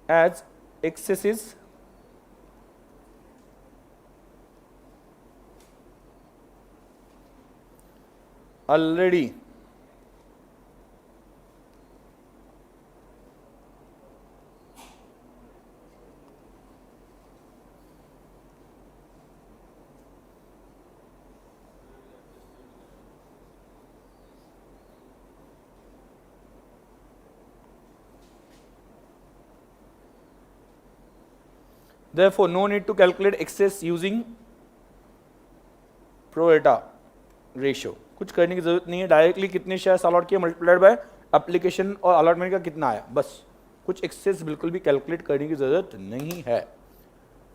Speaker 1: as excess is already therefore no need to calculate excess using pro rata ratio, कुछ करने की जरूरत नहीं है, डायरेक्टली कितने शेयर्स अलॉट किए मल्टीप्लाइड बाय एप्लीकेशन और अलॉटमेंट का कितना आया, बस कुछ एक्सेस बिल्कुल भी कैलकुलेट करने की जरूरत नहीं है।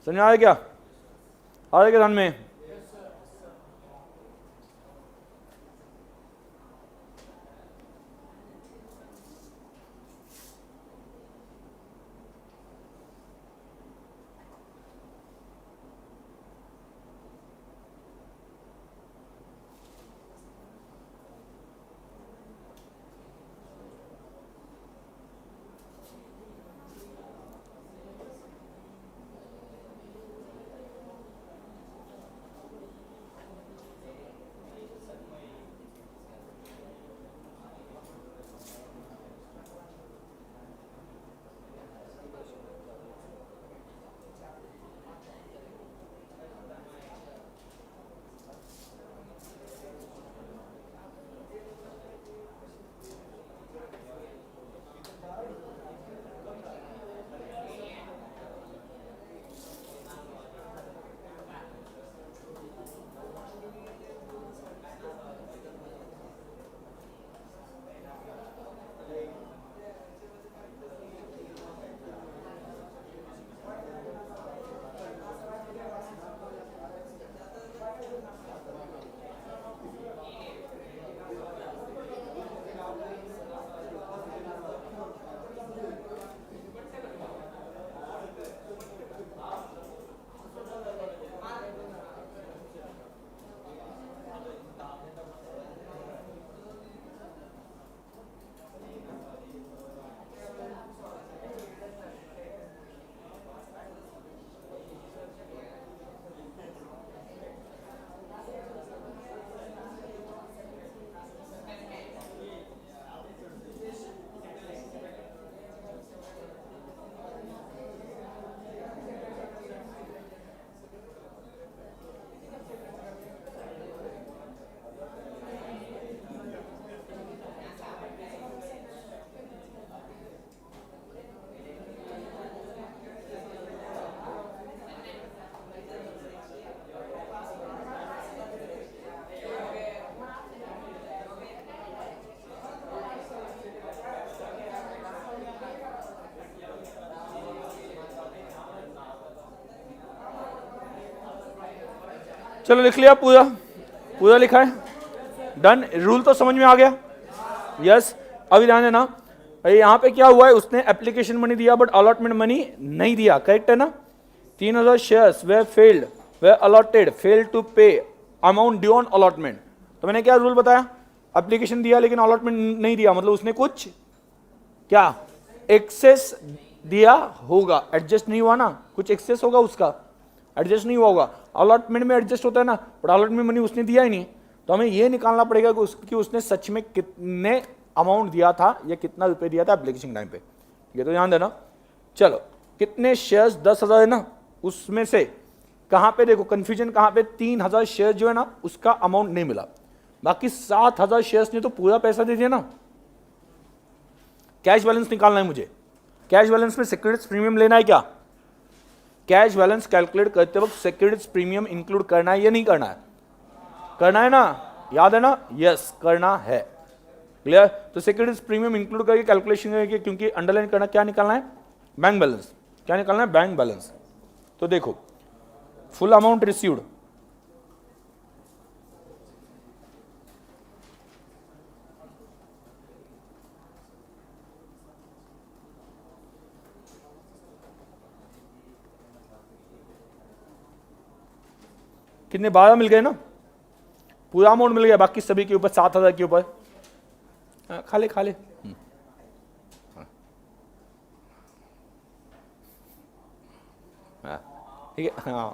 Speaker 1: समझ में आ गया? आ गया ध्यान में? चलो लिख लिया, पूरा पूरा लिखा है, डन। रूल तो समझ में आ गया? यस। अभी ध्यान देना, यहाँ पे क्या हुआ है, उसने एप्लीकेशन मनी दिया बट अलॉटमेंट मनी नहीं दिया, करेक्ट है ना? 3000 shares were failed, were allotted, fail to pay amount due on allotment. तो मैंने क्या रूल बताया, एप्लीकेशन दिया लेकिन अलॉटमेंट नहीं दिया, मतलब उसने कुछ क्या एक्सेस दिया होगा, एडजस्ट नहीं हुआ ना, कुछ एक्सेस होगा उसका, एडजस्ट नहीं हुआ होगा। अलॉटमेंट में एडजस्ट होता है ना, बट अलॉटमेंट मनी उसने दिया ही नहीं, तो हमें ये निकालना पड़ेगा कि उसने सच में कितने अमाउंट दिया था या कितना रुपए दिया था एप्लीकेशन टाइम पे, ये तो ध्यान देना। चलो कितने शेयर्स, 10,000 है ना, उसमें से कहां पे देखो कंफ्यूजन कहां पे, 3,000 शेयर जो है ना उसका अमाउंट नहीं मिला, बाकी 7,000 शेयर्स ने तो पूरा पैसा दे दिया ना। कैश बैलेंस निकालना है मुझे, कैश बैलेंस में सिक्योरिटीज प्रीमियम लेना है क्या? कैश बैलेंस कैलकुलेट करते वक्त सिक्योरिटीज प्रीमियम इंक्लूड करना है या नहीं करना है? करना है ना, याद है ना? यस करना है, क्लियर। तो सिक्योरिटीज प्रीमियम इंक्लूड करके कैलकुलेशन करके, क्योंकि अंडरलाइन करना क्या निकालना है, बैंक बैलेंस। क्या निकालना है? Bank balance. तो देखो फुल अमाउंट रिसीव्ड, कितने 12 मिल गए ना, पूरा अमाउंट मिल गया बाकी सभी के ऊपर 7,000 के ऊपर। खा ले खा ले। ठीक है हाँ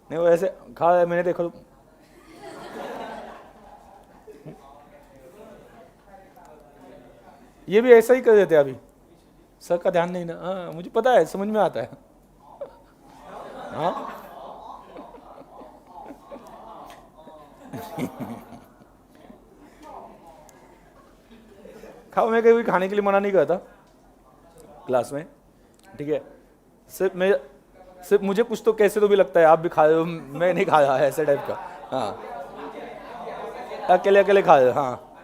Speaker 1: नहीं वो ऐसे खा मैंने देखो ये भी ऐसा ही कर देते अभी। सर का ध्यान नहीं ना। हाँ मुझे पता है, समझ में आता है। हाँ खाओ, मैं कभी खाने के लिए मना नहीं करता क्लास में, ठीक है। सिर्फ मुझे कुछ तो कैसे तो भी लगता है आप भी खा रहे हो, मैं नहीं खा रहा है ऐसे टाइप का। हाँ अकेले अकेले खा रहे हो। हाँ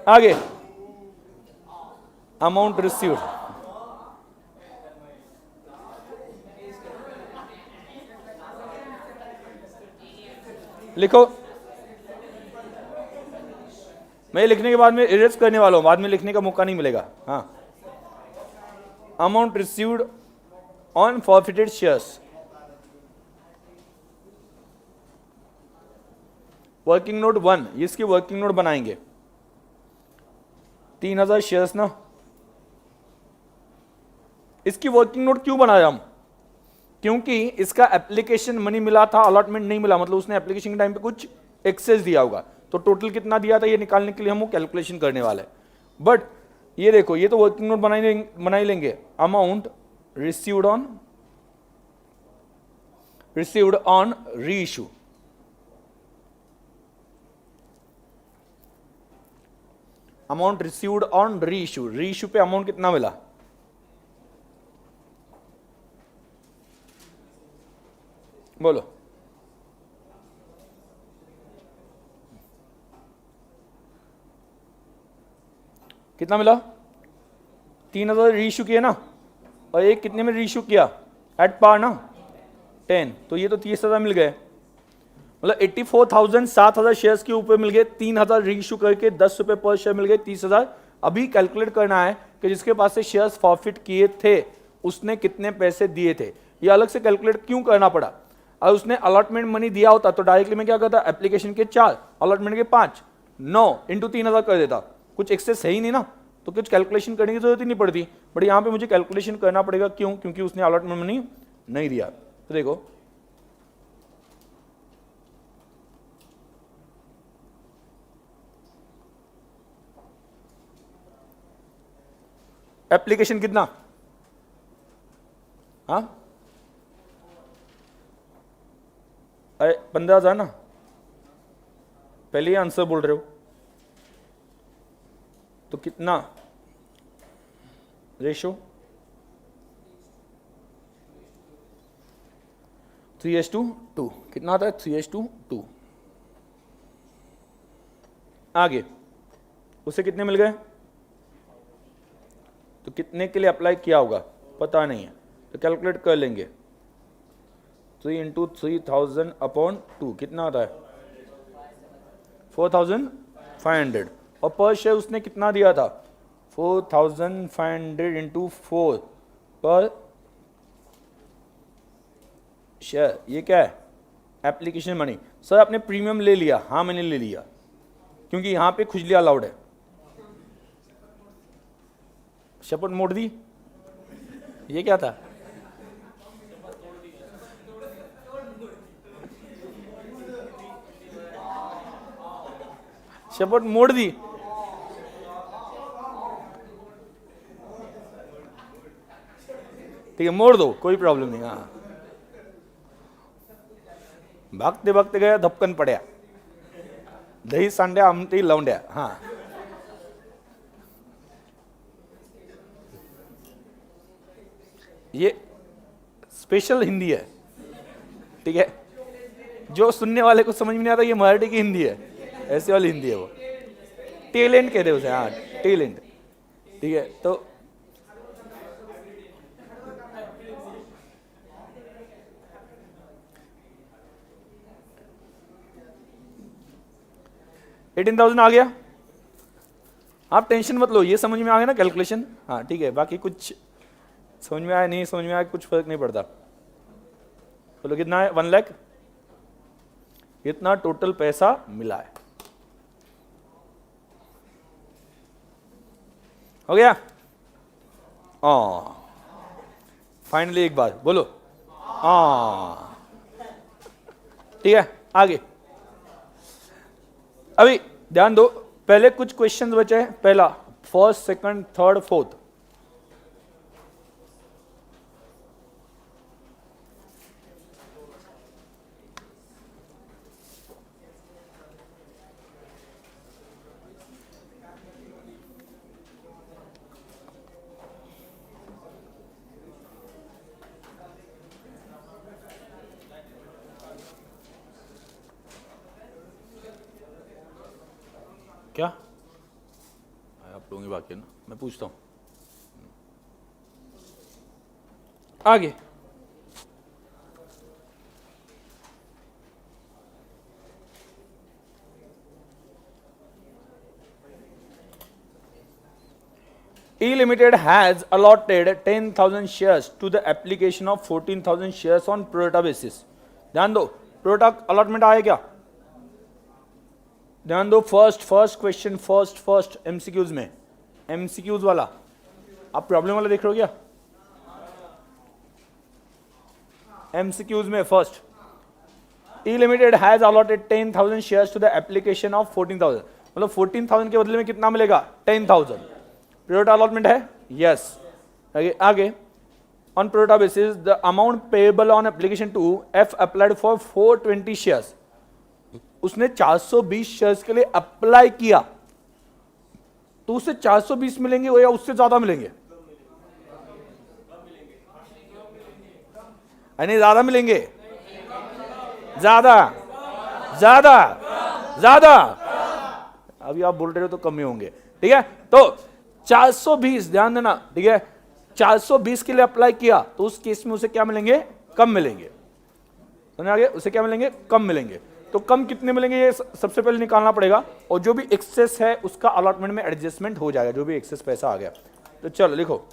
Speaker 1: आगे अमाउंट रिसीव्ड, लिखो। मैं लिखने के बाद में इरेज करने वाला हूं, बाद में लिखने का मौका नहीं मिलेगा। हाँ amount received on forfeited shares, working note 1, इसकी वर्किंग नोट बनाएंगे। 3,000 शेयर्स ना, इसकी वर्किंग नोट क्यों बनाया हम? क्योंकि इसका एप्लीकेशन मनी मिला था, अलॉटमेंट नहीं मिला, मतलब उसने एप्लीकेशन के टाइम पे कुछ एक्सेस दिया होगा, तो टोटल कितना दिया था ये निकालने के लिए हम वो कैलकुलेशन करने वाले हैं। बट ये देखो, ये तो वर्किंग नोट बना ही लेंगे। अमाउंट रिसीव्ड ऑन री इशू, अमाउंट रिसीव्ड ऑन री इशू पे अमाउंट कितना मिला? बोलो। कितना मिला? 3,000 रीइश्यू किए ना, और एक कितने में रीइश्यू किया? एट पार ना 10, तो ये तो 30,000 मिल गए। मतलब 84,000 7,000 शेयर्स के ऊपर मिल गए, 3,000 रीइश्यू करके 10 रुपए पर शेयर मिल गए, 30,000। अभी कैलकुलेट करना है कि जिसके पास से शेयर्स फॉरफिट किए थे उसने कितने पैसे दिए थे। ये अलग से कैलकुलेट क्यों करना पड़ा? और उसने अलॉटमेंट मनी दिया होता तो डायरेक्टली मैं क्या करता, एप्लीकेशन के 4, अलॉटमेंट के 5, 9 इंटू 3,000 कर देता। कुछ एक्सेस है ही नहीं ना, तो कुछ कैलकुलेशन करने की जरूरत ही नहीं पड़ती। बट यहाँ पे मुझे कैलकुलेशन करना पड़ेगा, क्यों? क्योंकि उसने अलॉटमेंट मनी नहीं दिया। तो देखो एप्लीकेशन कितना? हाँ अरे 15,000 ना, पहले ही आंसर बोल रहे हो तो कितना रेशो? 3:2। कितना आता है? 3:2। आगे उसे कितने मिल गए? तो कितने के लिए अप्लाई किया होगा पता नहीं है, तो कैलकुलेट कर लेंगे। 3 इंटू 3,000 अपॉन 2 कितना आता है? 4,500। और पर शेयर उसने कितना दिया था? 4,500 इंटू 4 पर शेयर। ये क्या है? Application money. सर आपने प्रीमियम ले लिया? हाँ मैंने ले लिया, क्योंकि यहां पे खुजली अलाउड है। शपथ मोड़ दी। ये क्या था? शपथ मोड़ दी। ठीक है मोड़ दो, कोई प्रॉब्लम नहीं। हाँ भागते भागते गया, धपकन पड़ा, दही सांड्या आमटी लवंड्या। हाँ ये स्पेशल हिंदी है, ठीक है। जो सुनने वाले को समझ में नहीं आता ये मराठी की हिंदी है, ऐसे वाली हिंदी है वो। टेलेंट कहते हैं उसे। हाँ टेलेंट, ठीक है। तो $18,000 आ गया। आप टेंशन मत लो, ये समझ में आ गया ना कैलकुलेशन? हाँ ठीक है, बाकी कुछ समझ में आया नहीं समझ में आया कुछ फर्क नहीं पड़ता। बोलो कितना है? 1 लाख। इतना टोटल पैसा मिला है। हो गया? फाइनली एक बार बोलो ठीक है, आगे। अभी ध्यान दो, पहले कुछ क्वेश्चंस बचे हैं। पहला, फर्स्ट, सेकंड, थर्ड, फोर्थ। क्या आप लोगों की बाकी है ना, मैं पूछता हूं आगे। E Limited has allotted 10,000 shares to the application of 14,000 shares on pro rata basis. ध्यान दो, pro rata allotment आया क्या? ध्यान दो, फर्स्ट क्वेश्चन, फर्स्ट एमसीक्यूज में, एमसीक्यूज वाला। आप प्रॉब्लम वाला देख रहे हो क्या? एमसीक्यूज में first, E Limited has allotted 10,000 shares to the application of 14,000, मतलब 14,000 के बदले में कितना मिलेगा? 10,000। प्रोरेटा अलॉटमेंट है? यस। आगे, on pro rata basis the amount payable on application to F applied for 420 shares. उसने 420 शेयर्स के लिए अप्लाई किया, तो उसे 420 मिलेंगे या उससे ज्यादा मिलेंगे? यानी ज्यादा मिलेंगे? ज्यादा ज्यादा ज्यादा। अभी आप बोल रहे हो तो कम ही होंगे, ठीक है। तो 420, ध्यान देना, ठीक है, 420 के लिए अप्लाई किया, तो उस केस में उसे क्या मिलेंगे? कम मिलेंगे। समझ आ गया? उसे क्या मिलेंगे? कम मिलेंगे। तो कम कितने मिलेंगे ये सबसे पहले निकालना पड़ेगा, और जो भी एक्सेस है उसका अलॉटमेंट में एडजस्टमेंट हो जाएगा, जो भी एक्सेस पैसा आ गया। तो चलो लिखो,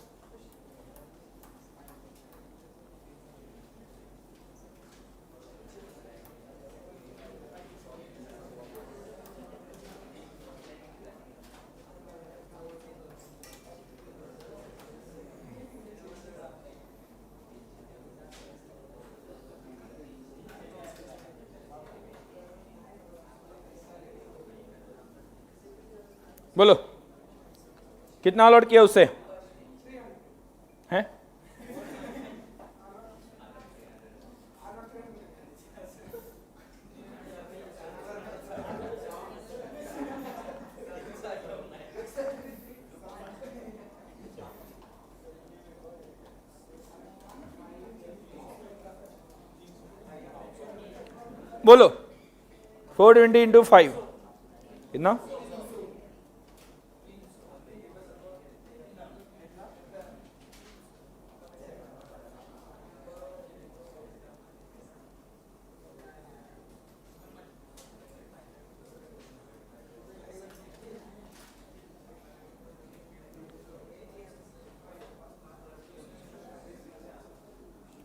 Speaker 1: बोलो कितना अलॉट किया उससे? हैं? बोलो 420 इंटू 5 कितना?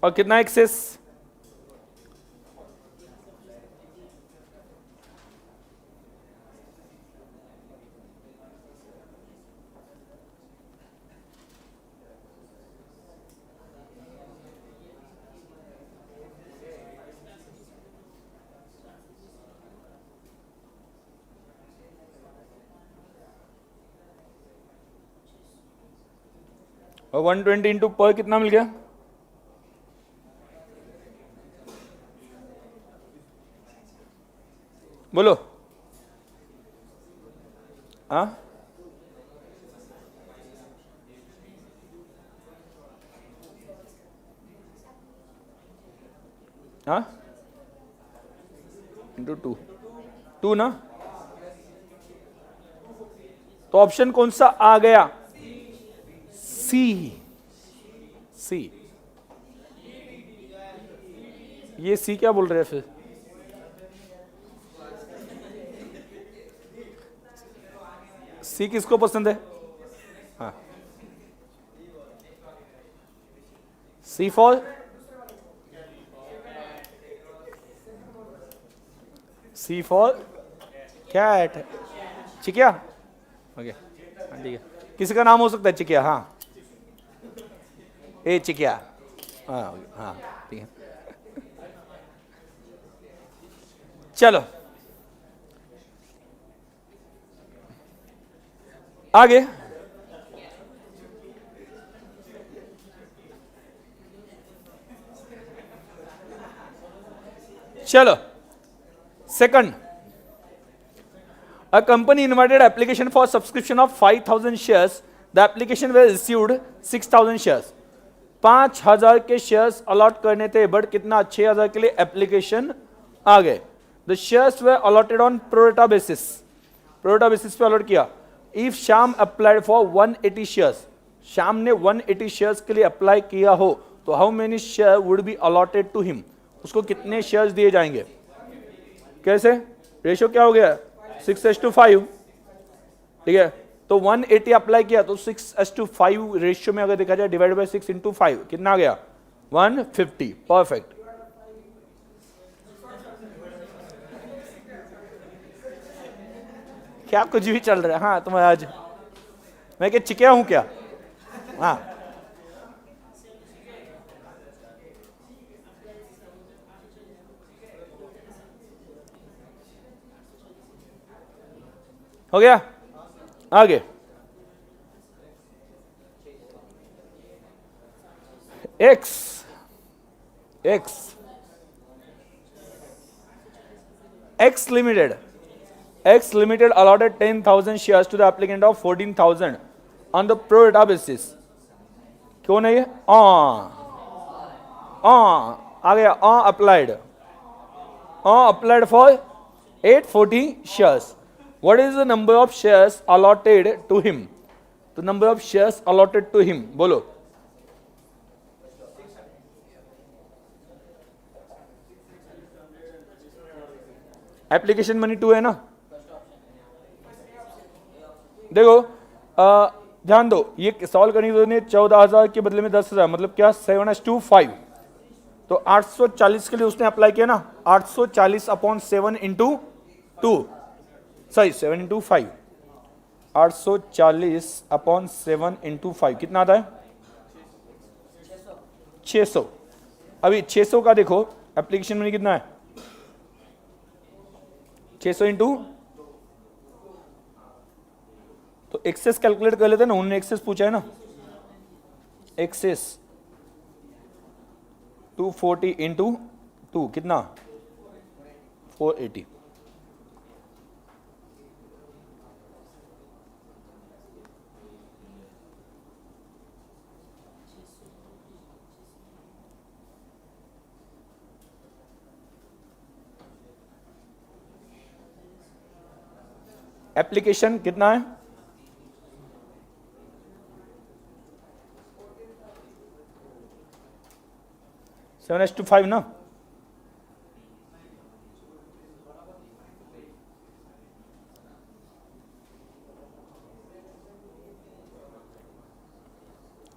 Speaker 1: और कितना एक्सेस? और 120 इंटू पर कितना मिल गया? बोलो। हाँ, हाँ, इंटू टू ना। तो ऑप्शन कौन सा आ गया? सी। ये सी क्या बोल रहे हैं फिर? सी किसको पसंद है? हाँ, C for C for cat. चिकिया, ओके ठीक है. किसी का नाम हो सकता है चिकिया? हाँ, ए चिकिया, हाँ हाँ ठीक है. चलो आगे. चलो second, a company invited application for subscription of 5,000 shares. The application was received 6,000 shares. 5,000 के शेयर्स अलॉट करने थे, बट कितना 6,000 के लिए एप्लीकेशन आ गए. The shares were allotted on pro rata basis. Pro rata basis पे अलॉट किया. If Shyam applied for 180 shares, Shyam ने 180 शेयर्स के लिए अप्लाई किया हो, तो how many share would be allotted to him? उसको कितने शेयर्स दिए जाएंगे? कैसे? रेशियो क्या हो गया? 6:5. ठीक है, तो 180 अप्लाई किया तो 6:5 रेशियो में अगर देखा जाए, डिवाइड बाय 6 × 5 कितना आ गया? 150. परफेक्ट. क्या कुछ भी चल रहा है? हाँ, तुम आज मैं क्या चिकिया हूं क्या? हाँ, हो गया. आगे x limited allotted 10,000 shares to the applicant of 14,000 on the pro rata basis. क्यों नहीं है? आ गया. applied for 840 shares. What is the number of shares allotted to him? The number of shares allotted to him, बोलो. Application money 2 है ना. देखो ध्यान दो, ये सॉल्व करनी तो ने 14,000 के बदले में 10,000, मतलब क्या? 7:5. तो 840 के लिए उसने अप्लाई किया ना. 840 अपॉन 7 × 2, सॉरी 7 × 5. 840 अपॉन 7 × 5 कितना आता है? 600. अभी 600 का देखो एप्लीकेशन मनी कितना है? 600 × तो एक्सेस कैलकुलेट कर लेते हैं ना. उन्होंने एक्सेस पूछा है ना. एक्सेस 240 × 2 कितना? 480. एप्लीकेशन कितना है? 7:5 ना.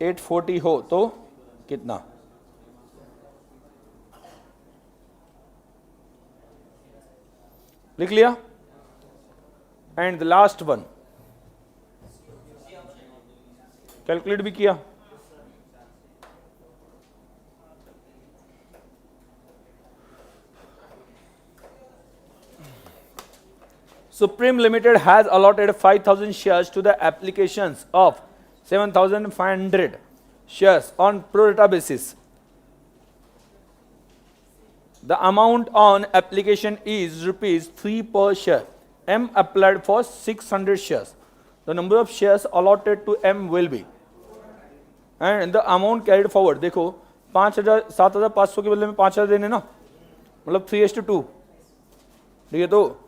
Speaker 1: $840 हो तो कितना? लिख लिया. And the last one calculate भी किया. Supreme Limited has allotted 5,000 shares to the applications of 7,500 shares on pro rata basis. The amount on application is ₹3 per share. M applied for 600 shares. The number of shares allotted to M will be, and the amount carried forward. देखो 7,500 के बदले में 5,000 देने ना, मतलब 3:2. ठीक है, तो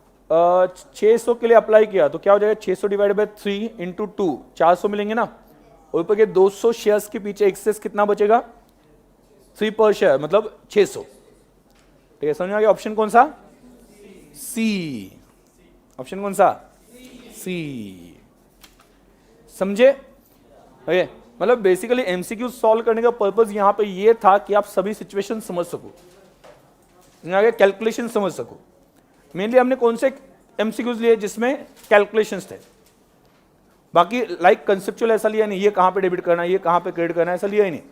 Speaker 1: 600 के लिए अप्लाई किया तो क्या हो जाएगा? 600 डिवाइड बाय 3 × 2, 400 मिलेंगे ना. और ऊपर के 200 शेयर्स के पीछे एक्सेस कितना बचेगा? 3 पर शेयर, मतलब 600. ठीक है, समझ में आ गया? ऑप्शन कौन सा? सी. ऑप्शन कौन सा? सी. समझे? ओके, मतलब बेसिकली एमसीक्यू सॉल्व करने का पर्पस यहां पे ये था कि आप सभी सिचुएशन समझ सको, कैलकुलेशन समझ सको. मेनली हमने कौन से एमसीक्यूज लिए जिसमें कैलकुलेशंस थे, बाकी लाइक कंसेप्चुअल ऐसा लिया नहीं, ये कहाँ पे डेबिट करना है, ये कहाँ पे क्रेडिट करना है, ऐसा लिया ही नहीं।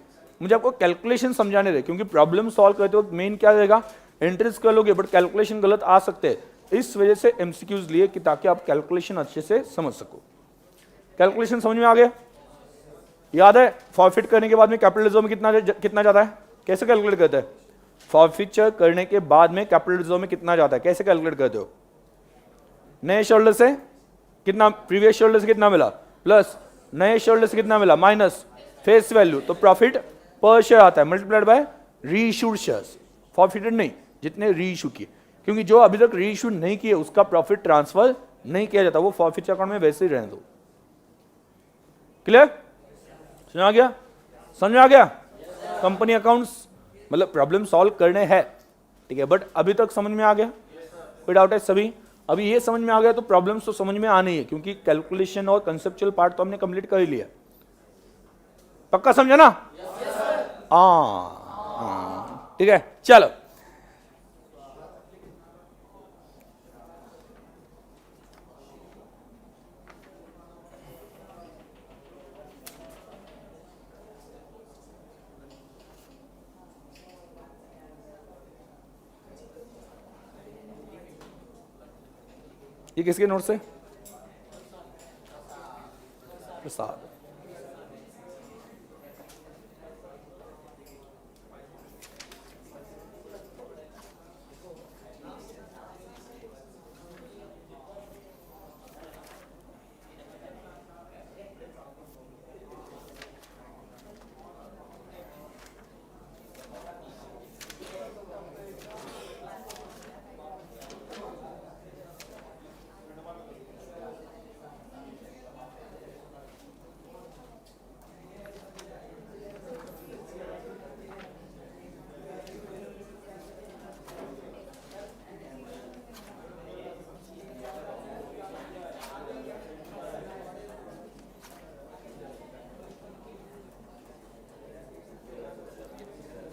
Speaker 1: मुझे आपको कैलकुलेशन समझाने दे, क्योंकि प्रॉब्लम सॉल्व करते वक्त मेन क्या रहेगा, इंटरेस्ट कर लोगे बट कैलकुलेशन गलत आ सकते हैं, इस वजह से एमसीक्यूज लिए कि ताकि आप कैलकुलेशन अच्छे से समझ सको। कैलकुलेशन समझ में आ गया? याद है फॉरफिट करने के बाद में कैपिटल रिजर्व में कितना जाता है, कैसे कैलकुलेट करते हैं? फॉरफिचर करने के बाद में कैपिटल रिजर्व में कितना जाता है, कैसे कैलकुलेट करते हो? नए शेयरहोल्डर से कितना, प्रीवियस शेयरहोल्डर से कितना मिला, प्लस नए शेयरहोल्डर से कितना मिला, माइनस फेस वैल्यू, तो प्रॉफिट पर शेयर आता है multiplied by reissued shares. Forfeited नहीं, जितने रीइश्यू किए, क्योंकि जो अभी तक रीइश्यू नहीं किए उसका प्रॉफिट ट्रांसफर नहीं किया जाता, वो फॉरफिचर अकाउंट में वैसे ही रहने दो। क्लियर? समझ आ गया? समझ आ गया? कंपनी अकाउंट्स मतलब प्रॉब्लम सॉल्व करने हैं, ठीक है, बट अभी तक समझ में आ गया? कोई डाउट है सभी? अभी ये समझ में आ गया तो प्रॉब्लम्स तो समझ में आनी है, क्योंकि कैलकुलेशन और कंसेप्चुअल पार्ट तो हमने कंप्लीट कर ही लिया। पक्का समझा ना? हाँ, ठीक है, चलो। ये किसके नोट से? प्रसाद।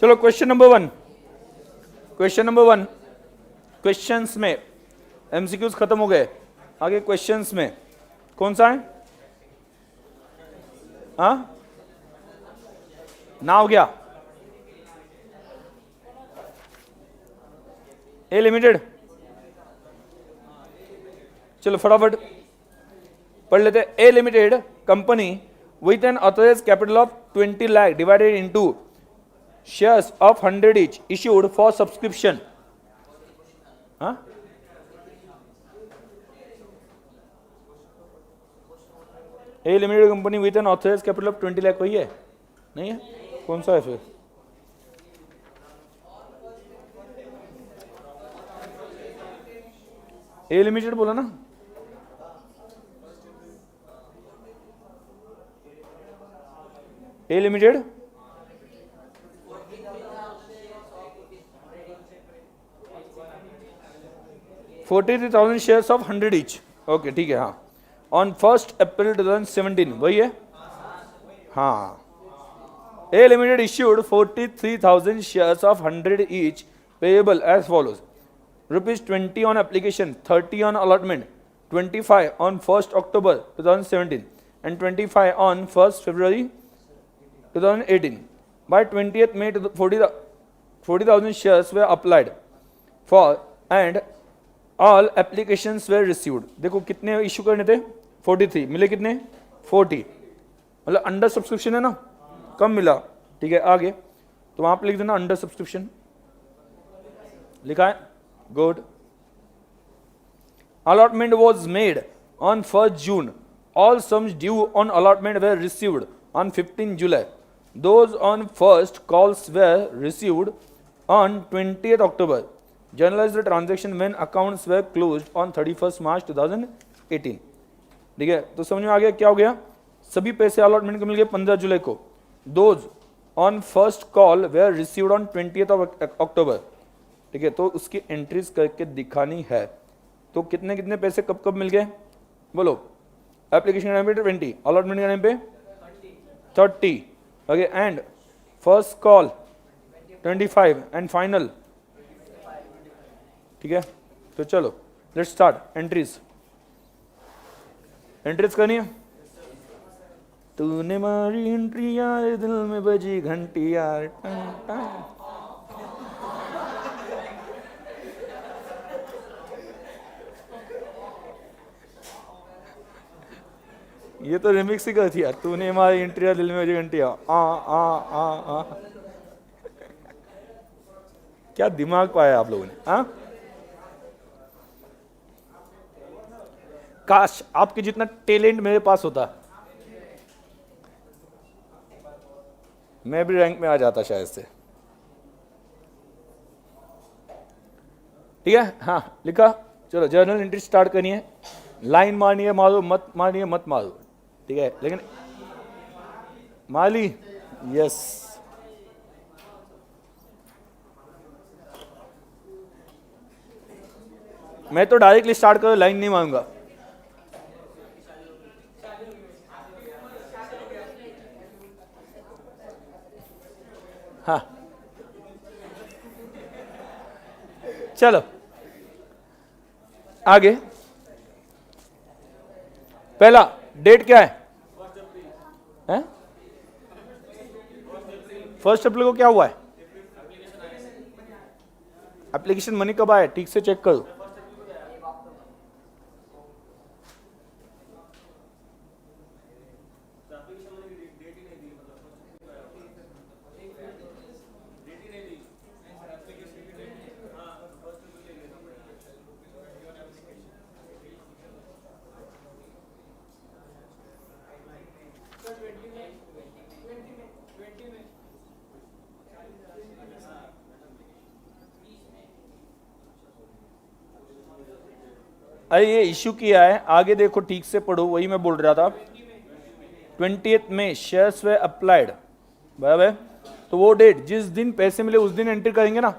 Speaker 1: चलो क्वेश्चन नंबर वन, क्वेश्चंस में एमसीक्यूज खत्म हो गए, आगे क्वेश्चंस में कौन सा है? हाँ, ना हो गया। ए लिमिटेड, चलो फटाफट पढ़ लेते। A limited company with an authorized capital of 20 lakh divided into shares of 100 each issued for subscription. हाँ? A limited company with an authorized capital of 20 lakh, वही है? नहीं है, कौन सा है फिर? ए लिमिटेड बोला ना? A limited 43,000 shares of 100 each. Okay, ठीक है, हाँ। ऑन 1 अप्रैल 2017, वही है? हाँ। A limited issued 43,000 shares of 100 each payable as follows: ₹20 on application, 30 on allotment, 25 on 1 October 2017 and 25 on 1 February 2018. By 20th May 40,000 shares were applied for and all applications were received. देखो कितने issue करने थे? 43, मिले कितने? 40, मतलब under subscription है ना, कम मिला, ठीक है। आगे तो वहां पे लिख देना अंडर सब्सक्रिप्शन, लिखा है, good. Allotment was made on 1st June. All sums due on allotment were received on 15 July. Those on first calls were received on 20th October. Journalize the transaction when accounts were closed on 31st March 2018. ठीक है, तो समझ में आ गया क्या हो गया? सभी पैसे अलॉटमेंट को मिल गए 15 जुलाई को। Those on first call were received on 20th of October. ठीक है, तो उसकी एंट्रीज करके दिखानी है। तो कितने कितने पैसे कब कब मिल गए बोलो? एप्लीकेशन के टाइम पे 20, अलॉटमेंट के टाइम पे 30, okay, and first call 25 and final, ठीक है। तो चलो लेट्स स्टार्ट। एंट्रीज करनी है। तूने मारी एंट्री यार, दिल में बजी घंटी यार, टन टन। ये तो रिमिक्स ही कर थी यार। तूने मारी एंट्री यार, दिल में बजी घंटी यार, आ क्या दिमाग पाया आप लोगों ने। काश आपके जितना टैलेंट मेरे पास होता, मैं भी रैंक में आ जाता शायद से। ठीक है, हाँ लिखा। चलो जर्नल एंट्री स्टार्ट करनी है। लाइन मारनी है मारो, मत मारनी है मत मारो। ठीक है, लेकिन माली यस। मैं तो डायरेक्टली स्टार्ट करो, लाइन नहीं मारूंगा। हाँ चलो आगे। पहला डेट क्या है? 1 अप्रैल को क्या हुआ है? एप्लीकेशन मनी कब आया? ठीक से चेक करो। अरे ये इश्यू किया है, आगे देखो ठीक से पढ़ो, वही मैं बोल रहा था। 20th में शेयर्स वे अप्लाइड, बराबर। तो वो डेट जिस दिन पैसे मिले उस दिन एंट्री करेंगे ना।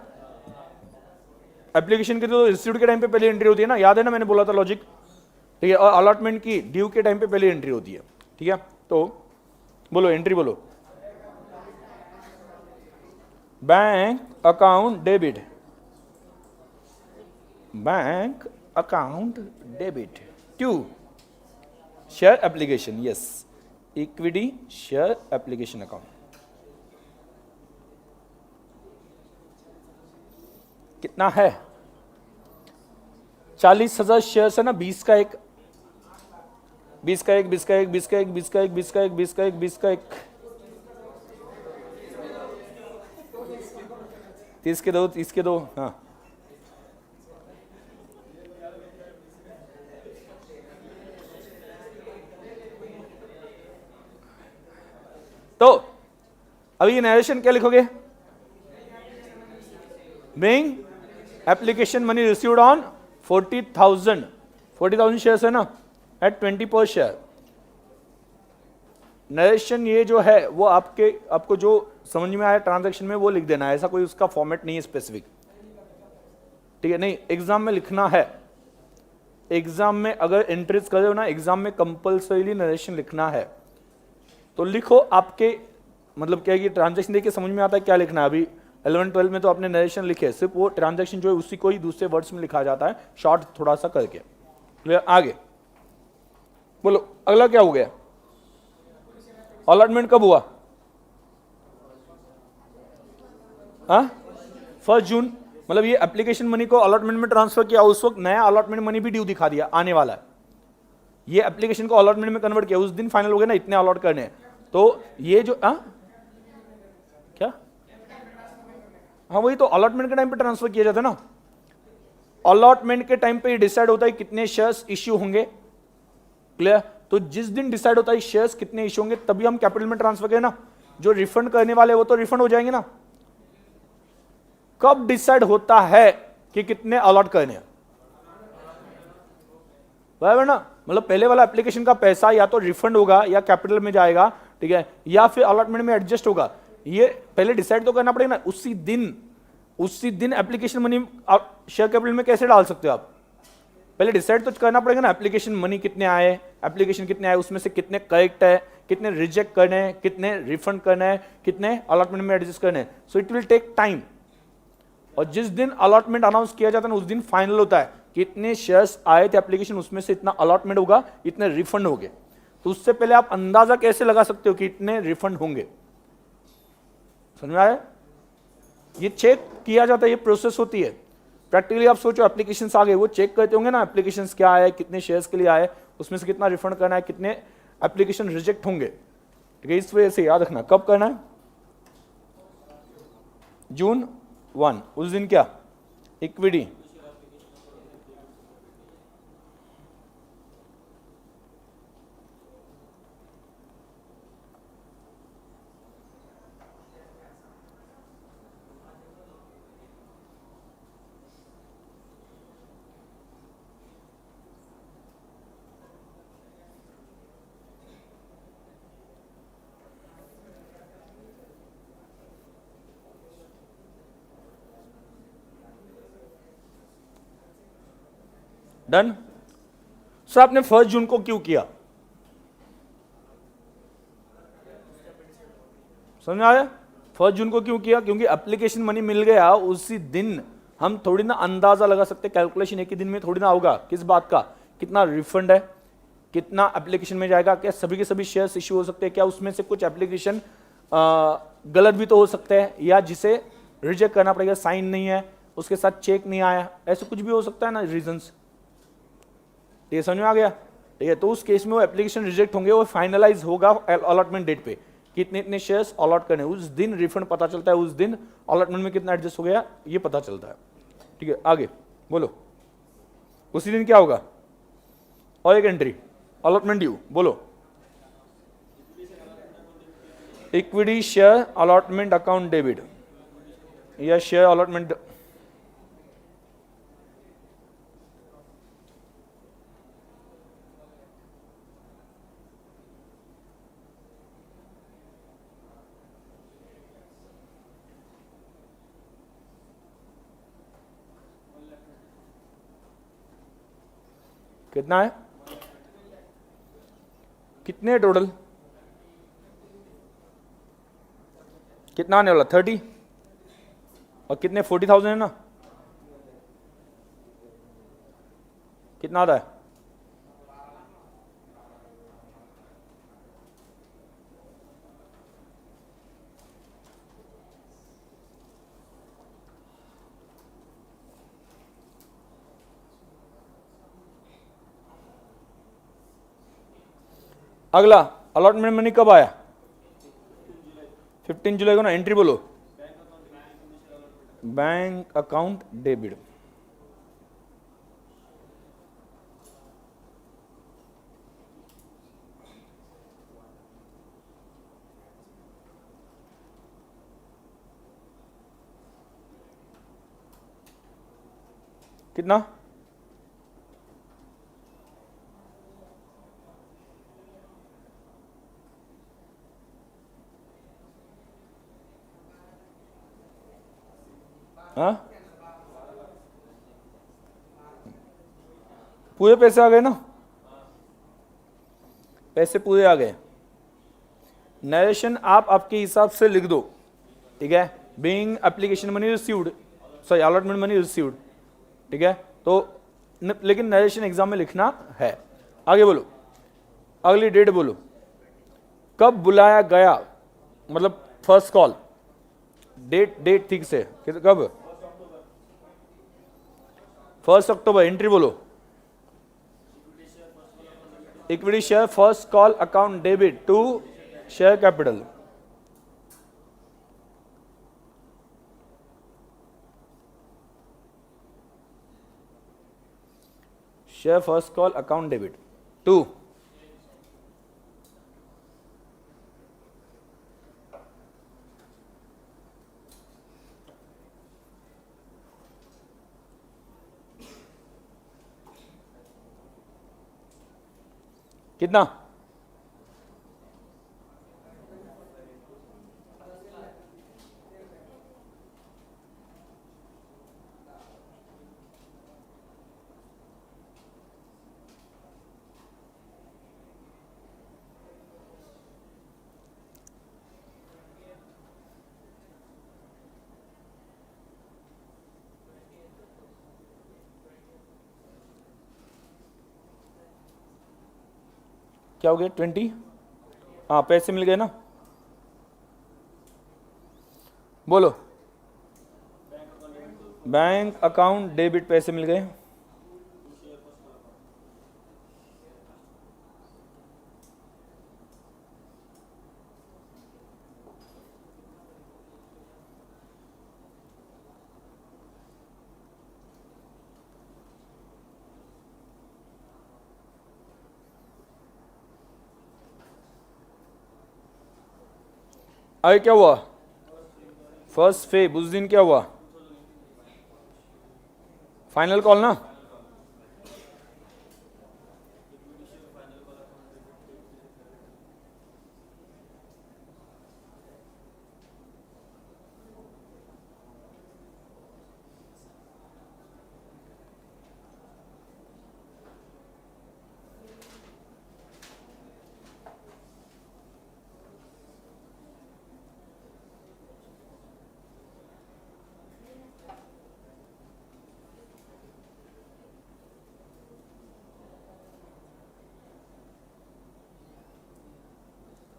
Speaker 1: एप्लीकेशन की तो रिसीव्ड के टाइम पे पहले एंट्री होती है ना, याद है ना, मैंने बोला था लॉजिक। ठीक है, और अलॉटमेंट की ड्यू के टाइम पे पहले एंट्री होती है। ठीक है, तो बोलो एंट्री बोलो। Bank account debit, bank account debit to share application, yes, equity share application account. कितना है? 40,000 शेयर्स है ना, 20 का एक, 20 का एक, 20 का एक, 20 का एक, 20 का एक, 20 का एक, 20 का एक, 20 का एक, 30 के 2, 30 के 2, हाँ। तो अभी ये नरेशन क्या लिखोगे? Being application money received on 40,000 shares है ना, एट 20 पर शेयर। नरेशन ये जो है वो आपको जो समझ में आया ट्रांजैक्शन में वो लिख देना है, ऐसा कोई उसका फॉर्मेट नहीं है स्पेसिफिक। ठीक है, नहीं एग्जाम में लिखना है। एग्जाम में अगर एंट्रीज कर रहे हो ना, एग्जाम में कंपल्सरीली नरेशन लिखना है। तो लिखो, आपके मतलब क्या है कि ट्रांजैक्शन देखिए समझ में आता है क्या लिखना है। अभी 11-12 में तो आपने नरेशन लिखे, सिर्फ वो ट्रांजैक्शन जो है उसी को ही दूसरे वर्ड्स में लिखा जाता है, शॉर्ट थोड़ा सा करके। क्लियर? आगे बोलो अगला क्या हो गया? अलॉटमेंट कब हुआ? 1 जून। मतलब ये एप्लीकेशन मनी को अलॉटमेंट में ट्रांसफर किया, उस वक्त नया अलॉटमेंट मनी भी ड्यू दिखा दिया, आने वाला है। ये एप्लीकेशन को अलॉटमेंट में कन्वर्ट किया, उस दिन फाइनल हो गया ना, इतने अलॉट करने हैं। तो ये जो क्या, हाँ वही तो अलॉटमेंट के टाइम पे ट्रांसफर किया जाता है ना। अलॉटमेंट के टाइम पे डिसाइड होता है कितने शेयर्स इश्यू होंगे। क्लियर? तो जिस दिन डिसाइड होता है शेयर्स कितने इश्यू होंगे, तभी हम कैपिटल में ट्रांसफर करें ना। जो रिफंड करने वाले वो तो रिफंड हो जाएंगे ना। कब डिसाइड होता है कि कितने अलॉट करने हैं? बराबर ना। मतलब पहले वाला एप्लीकेशन का पैसा या तो रिफंड होगा या कैपिटल में जाएगा, ठीक है, या फिर अलॉटमेंट में एडजस्ट होगा। ये पहले डिसाइड तो करना पड़ेगा ना। उसी दिन एप्लीकेशन मनी शेयर कैपिटल में कैसे डाल सकते हो आप? पहले डिसाइड तो करना पड़ेगा ना, एप्लीकेशन मनी कितने आए, एप्लीकेशन कितने आए, उसमें से कितने करेक्ट है, कितने रिजेक्ट करने हैं, कितने रिफंड करने हैं, कितने अलॉटमेंट में एडजस्ट करने हैं। So it will take time. और जिस दिन अलॉटमेंट अनाउंस किया जाता है ना, उस दिन फाइनल होता है कितने शेयर्स आए थे एप्लीकेशन, उसमें से इतना अलॉटमेंट होगा, इतने रिफंड होंगे। तो उससे पहले आप अंदाजा कैसे लगा सकते हो कि इतने रिफंड होंगे? समझ में आया? ये चेक किया जाता है, ये प्रोसेस होती है। प्रैक्टिकली आप सोचो, एप्लीकेशंस आ गए, वो चेक करते होंगे ना एप्लीकेशंस क्या आए, कितने शेयर्स के लिए आए, उसमें से कितना रिफंड करना है, कितने एप्लीकेशन रिजेक्ट होंगे। ठीक है, इस वजह से याद रखना कब करना है। जून 1 उस दिन क्या इक्विटी, डन। सर आपने 1 जून को क्यों किया? समझ में आया? 1 जून को क्यों किया? क्योंकि एप्लीकेशन मनी मिल गया उसी दिन। हम थोड़ी ना अंदाजा लगा सकते, कैलकुलेशन एक ही दिन में थोड़ी ना होगा। किस बात का? कितना रिफंड है, कितना एप्लीकेशन में जाएगा, क्या सभी के सभी शेयर्स इश्यू हो सकते हैं, क्या उसमें से कुछ एप्लीकेशन गलत भी तो हो सकते हैं, या जिसे रिजेक्ट करना पड़ेगा, साइन नहीं है, उसके साथ चेक नहीं आया, ऐसे कुछ भी हो सकता है ना रीजंस। ये समझ में आ गया? ठीक है, तो उस केस में वो एप्लीकेशन रिजेक्ट होंगे, वो फाइनलाइज होगा अलॉटमेंट डेट पे, कितने इतने शेयर्स अलॉट करने, उस दिन रिफंड पता चलता है, उस दिन अलॉटमेंट में कितना एडजस्ट हो गया ये पता चलता है। ठीक है, आगे बोलो। उसी दिन क्या होगा? और एक एंट्री अलॉटमेंट ड्यू, बोलो। Equity share allotment account debit या शेयर अलॉटमेंट, कितना है, कितने है टोटल, कितना आने वाला 30, और कितने 40,000 है ना, कितना आता है? अगला अलॉटमेंट मनी कब आया? 15 जुलाई को ना। एंट्री बोलो, बैंक अकाउंट डेबिट। कितना? हाँ, पूरे पैसे आ गए ना, पैसे पूरे आ गए। नरेशन आप आपके हिसाब से लिख दो, ठीक है। Being application money received, sorry allotment money received, ठीक है। तो लेकिन नरेशन एग्जाम में लिखना है। आगे बोलो, अगली डेट बोलो, कब बुलाया गया, मतलब फर्स्ट कॉल, डेट ठीक से कब? 1 अक्टूबर। एंट्री बोलो, equity share first call account debit to share capital. Share first call account debit to कितना? क्या हो गया 20? हाँ पैसे मिल गए ना, बोलो। बैंक अकाउंट डेबिट पैसे मिल गए। आगे क्या हुआ? फर्स्ट फेब, उस दिन क्या हुआ? फाइनल कॉल ना।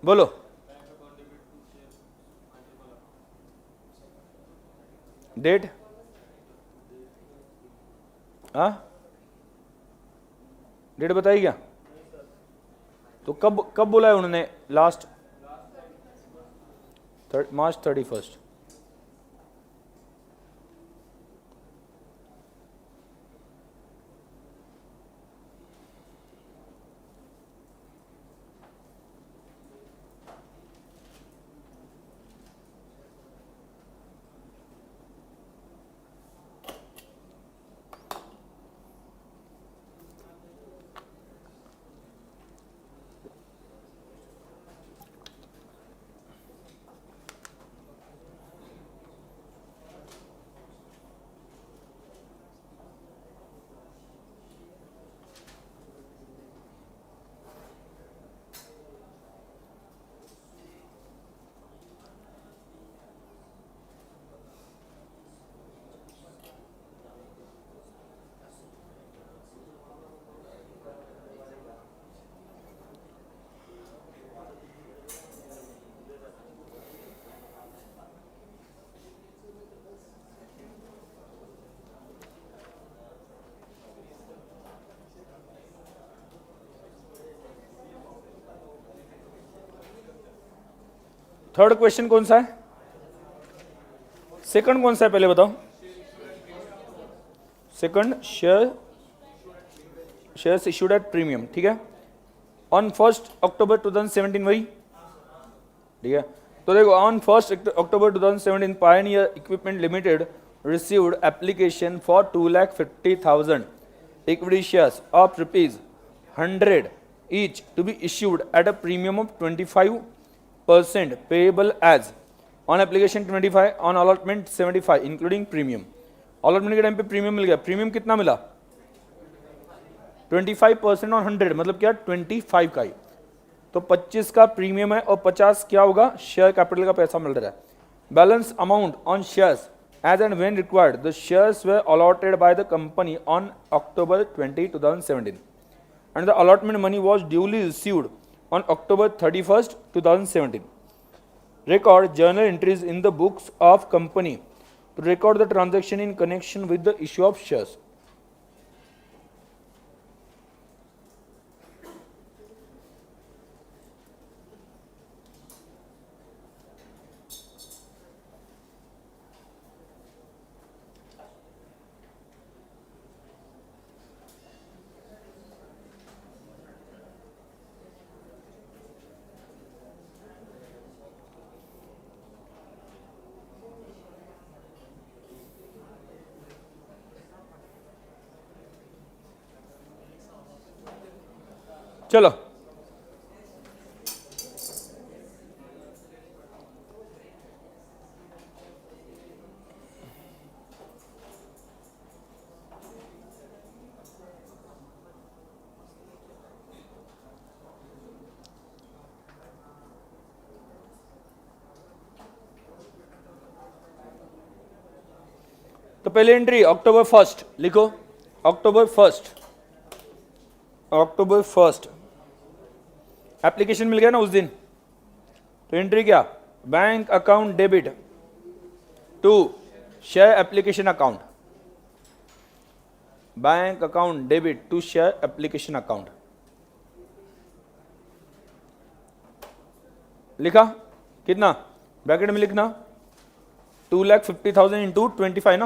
Speaker 1: बोलो। डेट? हाँ डेट बताई क्या? तो कब कब बोला है उन्होंने लास्ट? मार्च 31। थर्ड क्वेश्चन कौन सा है? सेकंड कौन सा है पहले बताओ? Second shares issued at premium, ठीक है। ऑन 1 अक्टूबर 2017 वही, ठीक है। तो देखो on 1 October 2017 Pioneer equipment limited received application for 2,50,000 equity shares of ₹100 each to be issued at a premium of 25% payable as on application 25, on allotment 75 including premium। allotment के time पे premium मिल गया। Premium कितना मिला? 25% on 100 मतलब क्या 25 का ही, तो 25 का प्रीमियम है और 50 क्या होगा? शेयर कैपिटल का पैसा मिल रहा है। Balance amount on shares as and when required, the shares were allotted by the company on October 20, 2017 and the allotment money was duly received on October 31st, 2017। Record journal entries in the books of company to record the transaction in connection with the issue of shares। चलो तो पहले entry अक्टूबर 1 लिखो। अक्टूबर 1, application मिल गया ना उस दिन, तो entry क्या, bank account debit to share application account, bank account debit to share application account लिखा, कितना ब्रैकेट में लिखना 2,50,000 इंटू 25 ना,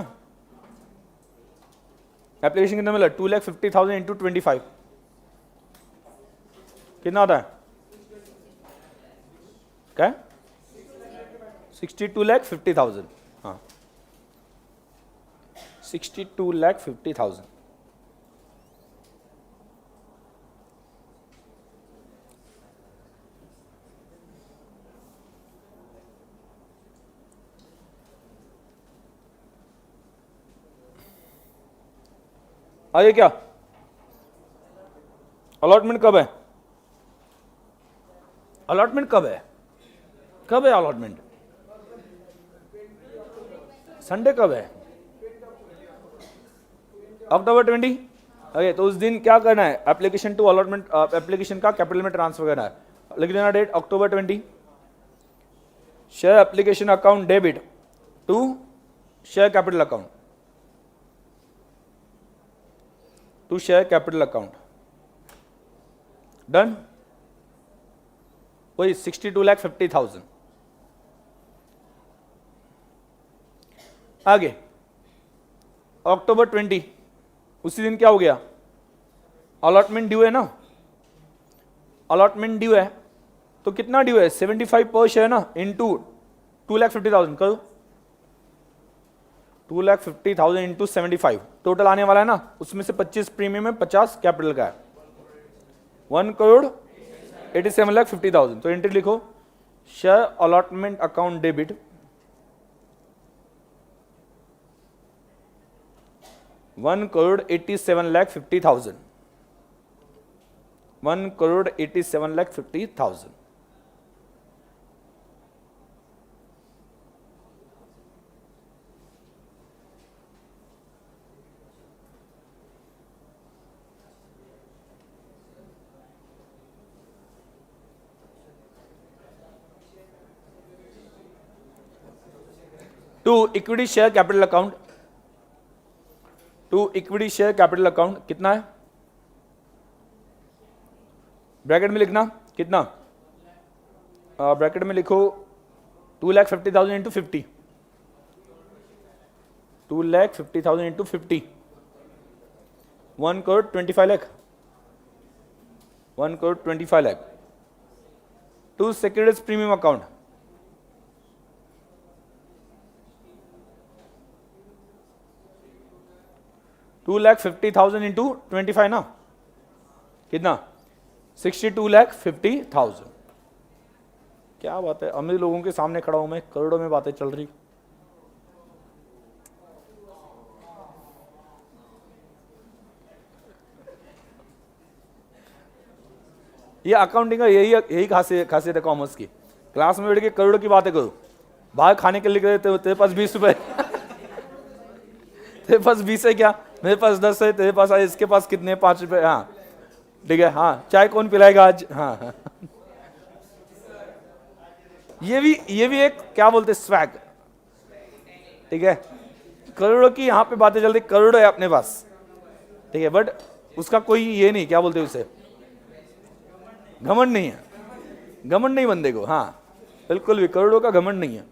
Speaker 1: एप्लीकेशन कितना मिला 2,50,000 इंटू 25 कितना आता है, क्या 62,50,000, हाँ 62,50,000। आइए क्या अलॉटमेंट कब है, अलॉटमेंट कब है, कब है अलॉटमेंट, संडे कब है, अक्टूबर 20। ओके, तो उस दिन क्या करना है, एप्लीकेशन टू अलॉटमेंट, एप्लीकेशन का कैपिटल में ट्रांसफर करना है, लिख देना date October 20, share application account debit to share capital account, to share capital account, done, वही 62,50,000। आगे अक्टूबर 20, उसी दिन क्या हो गया, अलॉटमेंट ड्यू है ना, अलॉटमेंट ड्यू है, तो कितना ड्यू है 75 पर शेयर ना, इंटू 2,50,000 करो, 2,50,000 इंटू 75 टोटल आने वाला है ना, उसमें से 25 प्रीमियम है, 50 कैपिटल का है, 1,87,50,000। तो एंट्री लिखो share allotment account debit 1,87,50,000, 1,87,50,000। To equity share capital account, to equity share capital account कितना है, ब्रैकेट में लिखना कितना, ब्रैकेट में लिखो 2,50,000 into 50, 2,50,000 into 50, 1,25,00,000, 1,25,00,000। To securities premium account, 2,50,000 into 25 ना, कितना 62,50,000। क्या बात है, अमीर लोगों के सामने खड़ा हूं मैं, करोड़ों में बातें चल रही। ये अकाउंटिंग का यही खासियत है कॉमर्स की, क्लास में बैठ के करोड़ों की बातें करो, बाहर खाने के लिए तेरे पास 20 रुपए तेरे पास 20 है क्या, मेरे पास 10 है, तेरे पास है, इसके पास कितने 5 रुपए, हाँ ठीक है, हाँ चाय कौन पिलाएगा आज, हाँ ये भी एक क्या बोलते स्वैग, ठीक है, करोड़ों की यहाँ पे बातें चलती, करोड़ों है अपने पास, ठीक है, बट उसका कोई ये नहीं, क्या बोलते उसे, घमंड नहीं है, घमंड नहीं बंदे को, हाँ बिल्कुल भी करोड़ों का घमंड नहीं है।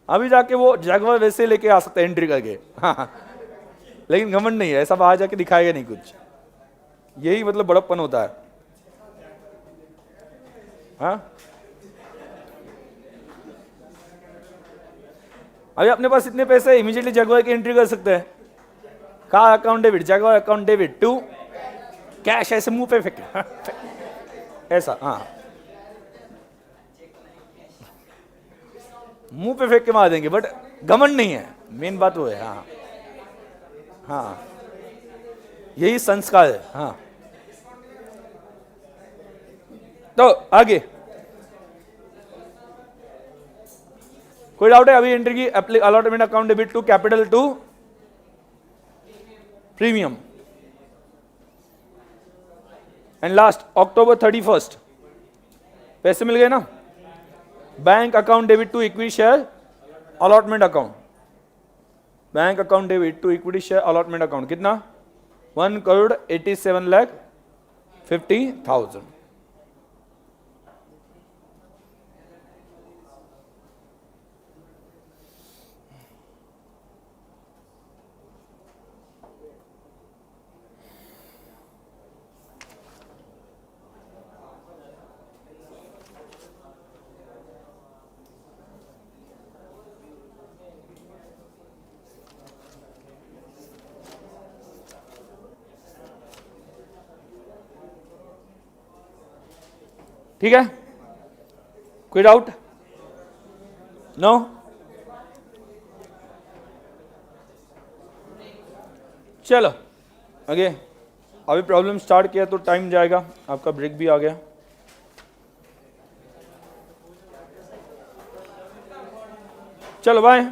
Speaker 1: अभी जाके वो जगवर वैसे लेके आ सकता है एंट्री करके, हाँ लेकिन घमंड नहीं है, ऐसा बाहर जाके दिखाएगा नहीं कुछ, यही मतलब बड़प्पन होता है, हाँ। अभी अपने पास इतने पैसे इमीडिएटली जगवर की एंट्री कर सकते हैं, कहा अकाउंट डेबिट, जगवर अकाउंट डेबिट टू कैश, ऐसे मुंह पे फेंके ऐसा, हाँ मुंह पे फेंक के मार देंगे, बट घमंड नहीं है, मेन बात वो है, हाँ हाँ यही संस्कार है, हाँ। तो आगे कोई डाउट है, अभी एंट्री की allotment account debit to capital to premium, and last October 31st पैसे मिल गए ना। Bank account debit to equity share allotment account, bank account debit to equity share allotment account कितना 1,87,50,000। ठीक है, कोई डाउट? नो? चलो आगे, अभी प्रॉब्लम स्टार्ट किया तो टाइम जाएगा, आपका ब्रेक भी आ गया। चलो बाय।